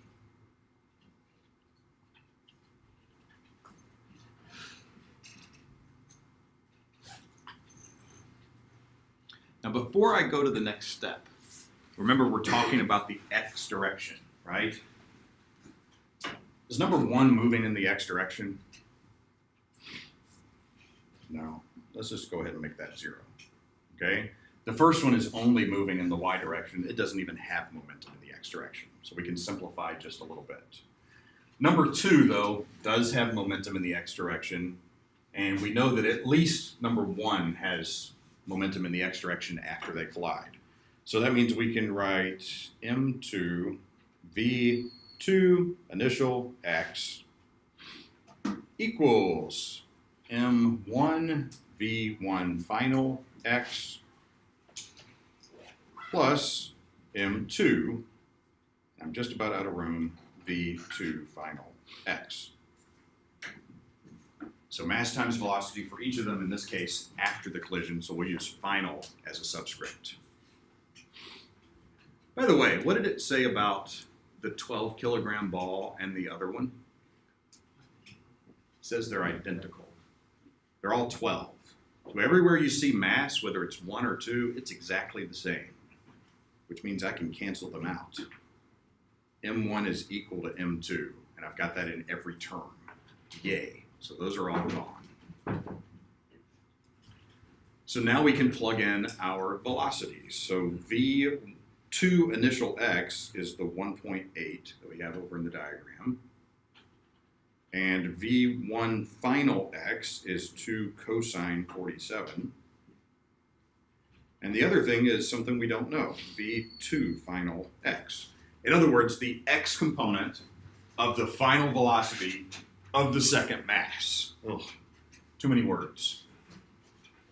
Now, before I go to the next step, remember we're talking about the x direction, right? Is number 1 moving in the x direction? No. Let's just go ahead and make that 0, okay? The first one is only moving in the y direction. It doesn't even have momentum in the x direction, so we can simplify just a little bit. Number 2, though, does have momentum in the x direction, and we know that at least number 1 has momentum in the x direction after they collide. So that means we can write m2 v2 initial x equals m1 v1 final x plus m2, I'm just about out of room, v2 final x. So mass times velocity for each of them, in this case, after the collision, so we'll use final as a subscript. By the way, what did it say about the 12 kilogram ball and the other one? It says they're identical. They're all 12. So everywhere you see mass, whether it's 1 or 2, it's exactly the same, which means I can cancel them out. M1 is equal to M2, and I've got that in every term. Yay. So those are all gone. So now we can plug in our velocities. So V2 initial x is the 1.8 that we have over in the diagram. And V1 final x is 2 cosine 47. And the other thing is something we don't know, V2 final x. In other words, the x component of the final velocity of the second mass. Ugh, too many words.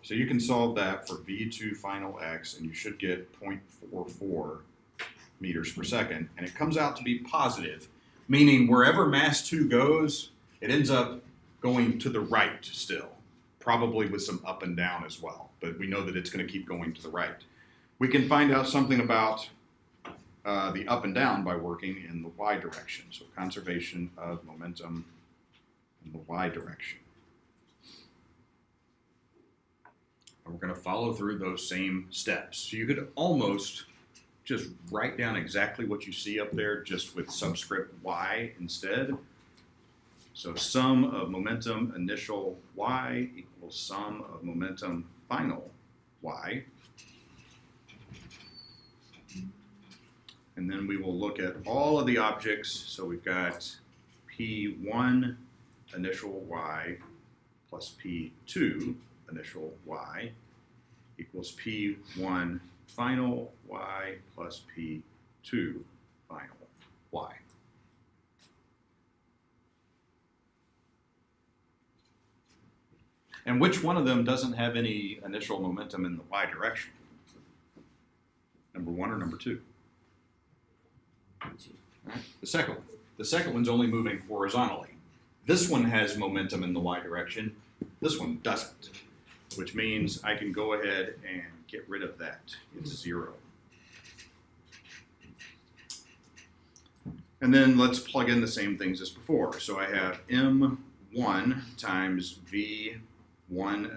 So you can solve that for V2 final x, and you should get 0.44 meters per second. And it comes out to be positive, meaning wherever mass 2 goes, it ends up going to the right still, probably with some up and down as well. But we know that it's going to keep going to the right. We can find out something about the up and down by working in the y direction. So conservation of momentum in the y direction. And we're going to follow through those same steps. So you could almost just write down exactly what you see up there, just with subscript y instead. So sum of momentum initial y equals sum of momentum final y. And then we will look at all of the objects. So we've got P1 initial y plus P2 initial y equals P1 final y plus P2 final y. And which one of them doesn't have any initial momentum in the y direction? Number 1 or number 2? All right. The second one. The second one's only moving horizontally. This one has momentum in the y direction. This one doesn't, which means I can go ahead and get rid of that. It's 0. And then let's plug in the same things as before. So I have M1 times V1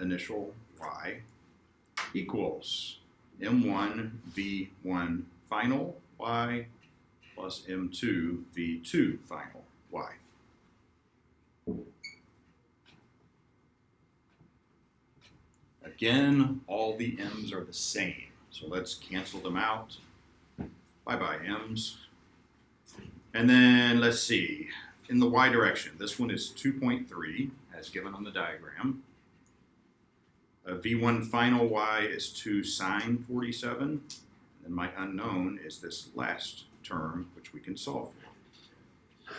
initial y equals M1 V1 final y plus M2 V2 final y. Again, all the m's are the same. So let's cancel them out. Bye-bye m's. And then let's see, in the y direction, this one is 2.3 as given on the diagram. V1 final y is 2 sine 47. And my unknown is this last term, which we can solve for.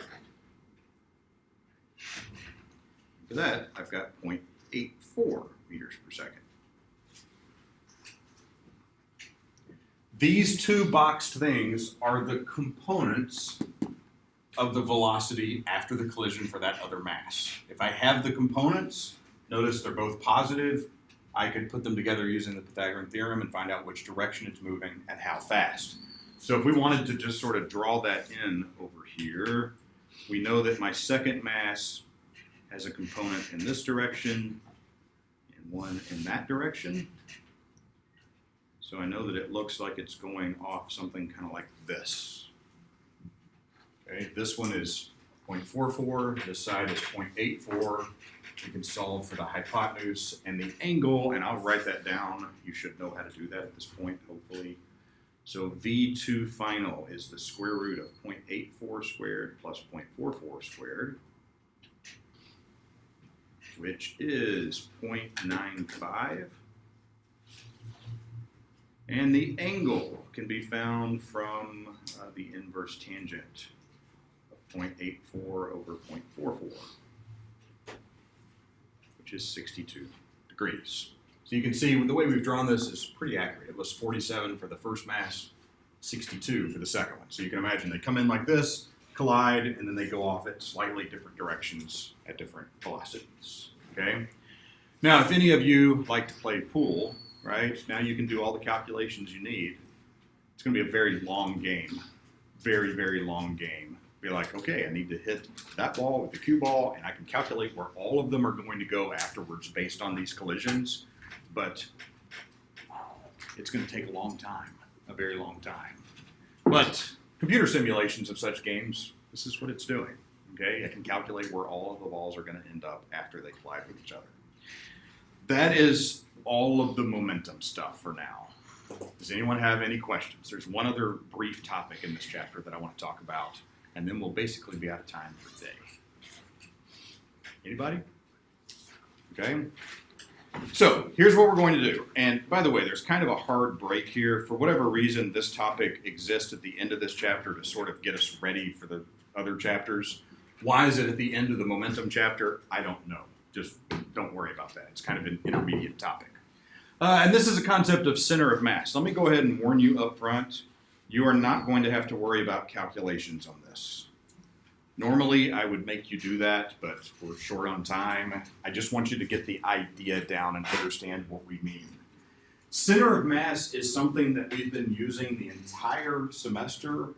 For that, I've got 0.84 meters per second. These two boxed things are the components of the velocity after the collision for that other mass. If I have the components, notice they're both positive, I could put them together using the Pythagorean theorem and find out which direction it's moving and how fast. So if we wanted to just sort of draw that in over here, we know that my second mass has a component in this direction and one in that direction. So I know that it looks like it's going off something kind of like this. Okay, this one is 0.44, this side is 0.84. We can solve for the hypotenuse and the angle, and I'll write that down. You should know how to do that at this point, hopefully. So V2 final is the square root of 0.84 squared plus 0.44 squared, which is 0.95. And the angle can be found from the inverse tangent of 0.84 over 0.44, which is 62 degrees. So you can see the way we've drawn this is pretty accurate. It was 47 for the first mass, 62 for the second one. So you can imagine they come in like this, collide, and then they go off at slightly different directions at different velocities, okay? Now, if any of you like to play pool, right, now you can do all the calculations you need. It's gonna be a very long game, very, very long game. Be like, okay, I need to hit that ball with the cue ball, and I can calculate where all of them are going to go afterwards based on these collisions, but it's going to take a long time, a very long time. But computer simulations of such games, this is what it's doing, okay? I can calculate where all of the balls are going to end up after they collide with each other. That is all of the momentum stuff for now. Does anyone have any questions? There's one other brief topic in this chapter that I want to talk about, and then we'll basically be out of time for today. Anybody? Okay. So here's what we're going to do. And by the way, there's kind of a hard break here. For whatever reason, this topic exists at the end of this chapter to sort of get us ready for the other chapters. Why is it at the end of the momentum chapter? I don't know. Just don't worry about that. It's kind of an intermediate topic. And this is a concept of center of mass. Let me go ahead and warn you up front. You are not going to have to worry about calculations on this. Normally, I would make you do that, but we're short on time. I just want you to get the idea down and understand what we mean. Center of mass is something that we've been using the entire semester,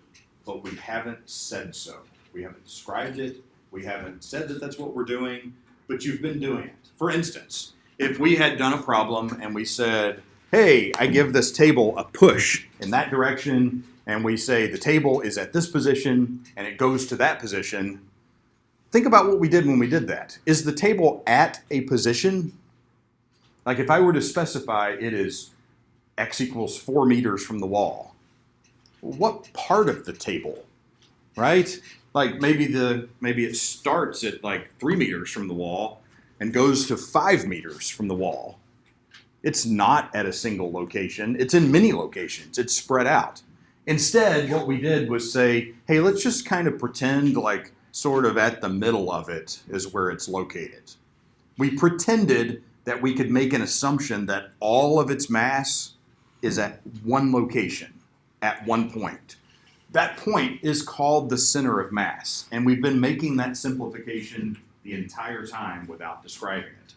but we haven't said so. We haven't described it. We haven't said that that's what we're doing, but you've been doing it. For instance, if we had done a problem and we said, hey, I give this table a push in that direction, and we say the table is at this position and it goes to that position, think about what we did when we did that. Is the table at a position? Like if I were to specify it is x equals 4 meters from the wall, what part of the table, right? Like maybe it starts at like 3 meters from the wall and goes to 5 meters from the wall. It's not at a single location. It's in many locations. It's spread out. Instead, what we did was say, hey, let's just kind of pretend like sort of at the middle of it is where it's located. We pretended that we could make an assumption that all of its mass is at one location, at one point. That point is called the center of mass, and we've been making that simplification the entire time without describing it.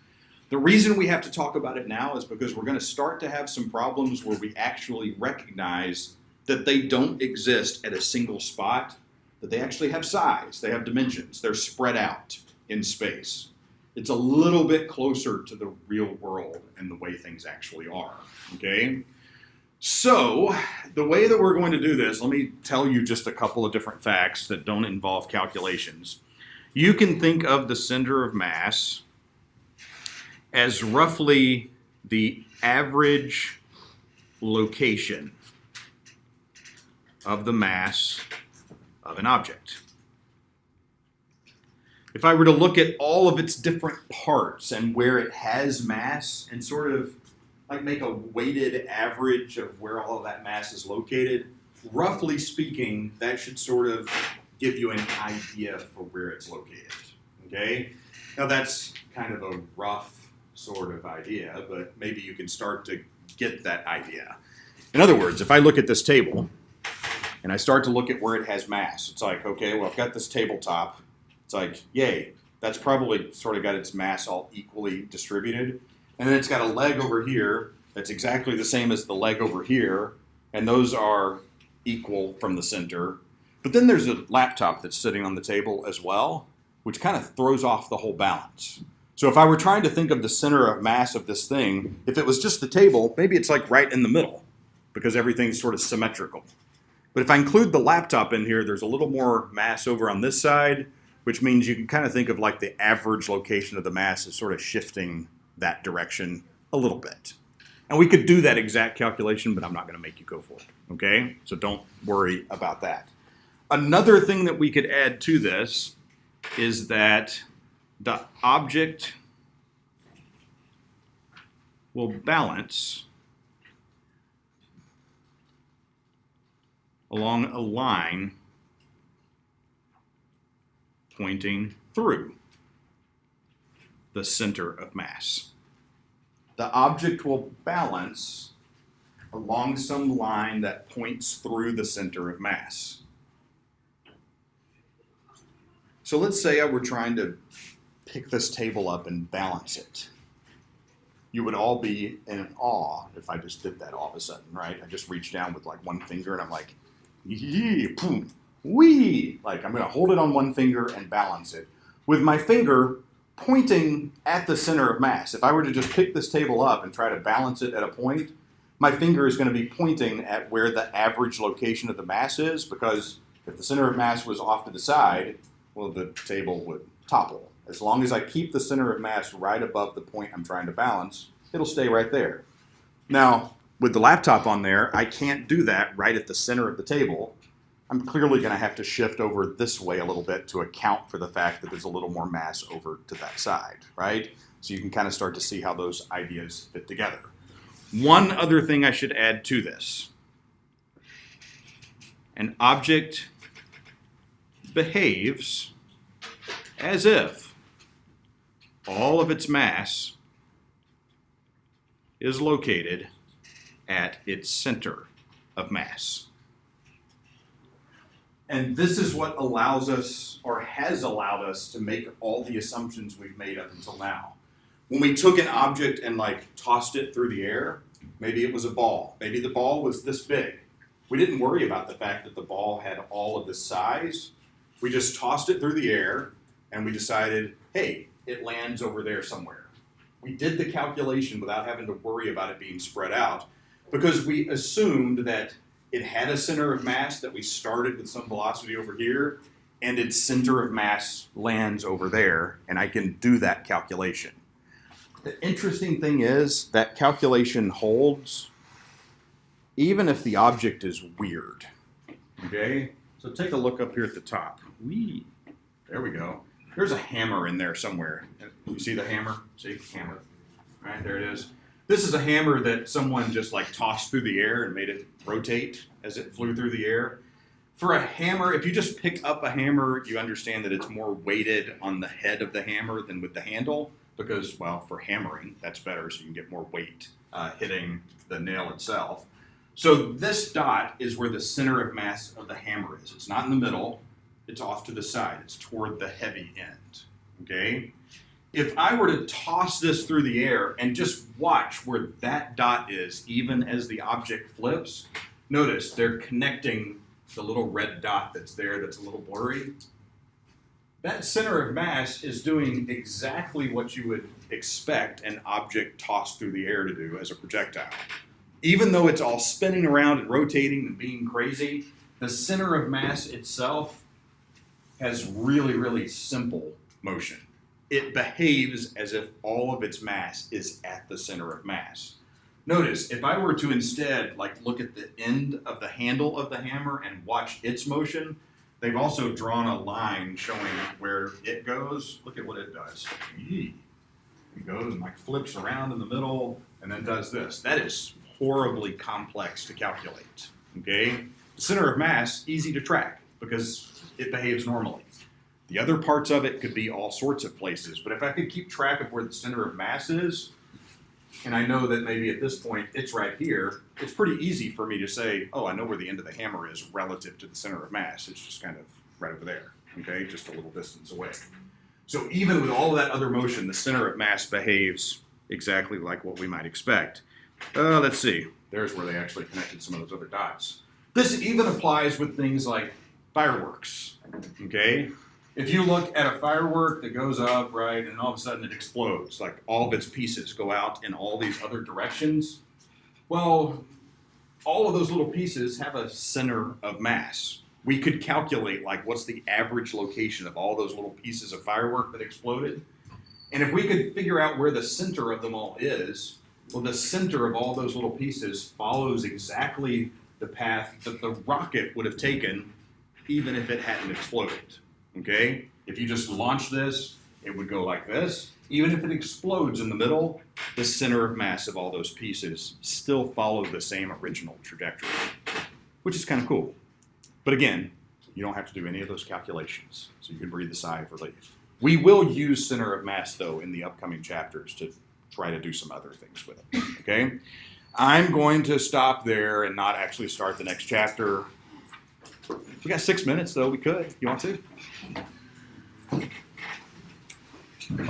The reason we have to talk about it now is because we're going to start to have some problems where we actually recognize that they don't exist at a single spot, that they actually have size, they have dimensions, they're spread out in space. It's a little bit closer to the real world and the way things actually are, okay? So, the way that we're going to do this, let me tell you just a couple of different facts that don't involve calculations. You can think of the center of mass as roughly the average location of the mass of an object. If I were to look at all of its different parts and where it has mass and sort of like make a weighted average of where all of that mass is located, roughly speaking, that should sort of give you an idea for where it's located, okay? Now that's kind of a rough sort of idea, but maybe you can start to get that idea. In other words, if I look at this table and I start to look at where it has mass, it's like, okay, well, I've got this tabletop. It's like, yay, that's probably sort of got its mass all equally distributed. And then it's got a leg over here that's exactly the same as the leg over here, and those are equal from the center. But then there's a laptop that's sitting on the table as well, which kind of throws off the whole balance. So if I were trying to think of the center of mass of this thing, if it was just the table, maybe it's like right in the middle, because everything's sort of symmetrical. But if I include the laptop in here, there's a little more mass over on this side, which means you can kind of think of like the average location of the mass as sort of shifting that direction a little bit. And we could do that exact calculation, but I'm not going to make you go for it, okay? So don't worry about that. Another thing that we could add to this is that the object will balance along a line pointing through the center of mass. The object will balance along some line that points through the center of mass. So let's say I were trying to pick this table up and balance it. You would all be in awe if I just did that all of a sudden, right? I just reached down with like one finger and I'm like, yee, boom, wee. Like I'm gonna hold it on one finger and balance it with my finger pointing at the center of mass. If I were to just pick this table up and try to balance it at a point, my finger is gonna be pointing at where the average location of the mass is, because if the center of mass was off to the side, well, the table would topple. As long as I keep the center of mass right above the point I'm trying to balance, it'll stay right there. Now, with the laptop on there, I can't do that right at the center of the table. I'm clearly going to have to shift over this way a little bit to account for the fact that there's a little more mass over to that side, right? So you can kind of start to see how those ideas fit together. One other thing I should add to this. An object behaves as if all of its mass is located at its center of mass. And this is what allows us, or has allowed us, to make all the assumptions we've made up until now. When we took an object and like tossed it through the air, maybe it was a ball. Maybe the ball was this big. We didn't worry about the fact that the ball had all of this size. We just tossed it through the air and we decided, hey, it lands over there somewhere. We did the calculation without having to worry about it being spread out because we assumed that it had a center of mass, that we started with some velocity over here, and its center of mass lands over there, and I can do that calculation. The interesting thing is that calculation holds even if the object is weird. Okay? So take a look up here at the top. There we go. There's a hammer in there somewhere. You see the hammer? See? Hammer. Right, there it is. This is a hammer that someone just like tossed through the air and made it rotate as it flew through the air. For a hammer, if you just pick up a hammer, you understand that it's more weighted on the head of the hammer than with the handle because, well, for hammering, that's better so you can get more weight hitting the nail itself. So this dot is where the center of mass of the hammer is. It's not in the middle. It's off to the side. It's toward the heavy end, okay? If I were to toss this through the air and just watch where that dot is, even as the object flips, notice they're connecting the little red dot that's there that's a little blurry. That center of mass is doing exactly what you would expect an object tossed through the air to do as a projectile. Even though it's all spinning around and rotating and being crazy, the center of mass itself has really, really simple motion. It behaves as if all of its mass is at the center of mass. Notice, if I were to instead look at the end of the handle of the hammer and watch its motion, they've also drawn a line showing where it goes. Look at what it does. It goes and flips around in the middle and then does this. That is horribly complex to calculate, okay? The center of mass, easy to track because it behaves normally. The other parts of it could be all sorts of places, but if I could keep track of where the center of mass is, and I know that maybe at this point it's right here, it's pretty easy for me to say, oh, I know where the end of the hammer is relative to the center of mass. It's just kind of right over there, okay, just a little distance away. So even with all of that other motion, the center of mass behaves exactly like what we might expect. Let's see. There's where they actually connected some of those other dots. This even applies with things like fireworks, okay? If you look at a firework that goes up, right, and all of a sudden it explodes, like all of its pieces go out in all these other directions, well, all of those little pieces have a center of mass. We could calculate what's the average location of all those little pieces of firework that exploded. And if we could figure out where the center of them all is, well, the center of all those little pieces follows exactly the path that the rocket would have taken even if it hadn't exploded, okay? If you just launch this, it would go like this. Even if it explodes in the middle, the center of mass of all those pieces still follow the same original trajectory, which is kind of cool. But again, you don't have to do any of those calculations, so you can breathe a sigh of relief. We will use center of mass, though, in the upcoming chapters to try to do some other things with it, okay? I'm going to stop there and not actually start the next chapter. We got 6 minutes, though. We could. You want to?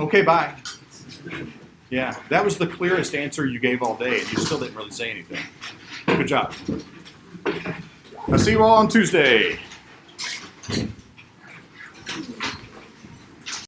Okay, bye. Yeah, that was the clearest answer you gave all day, and you still didn't really say anything. Good job. I'll see you all on Tuesday.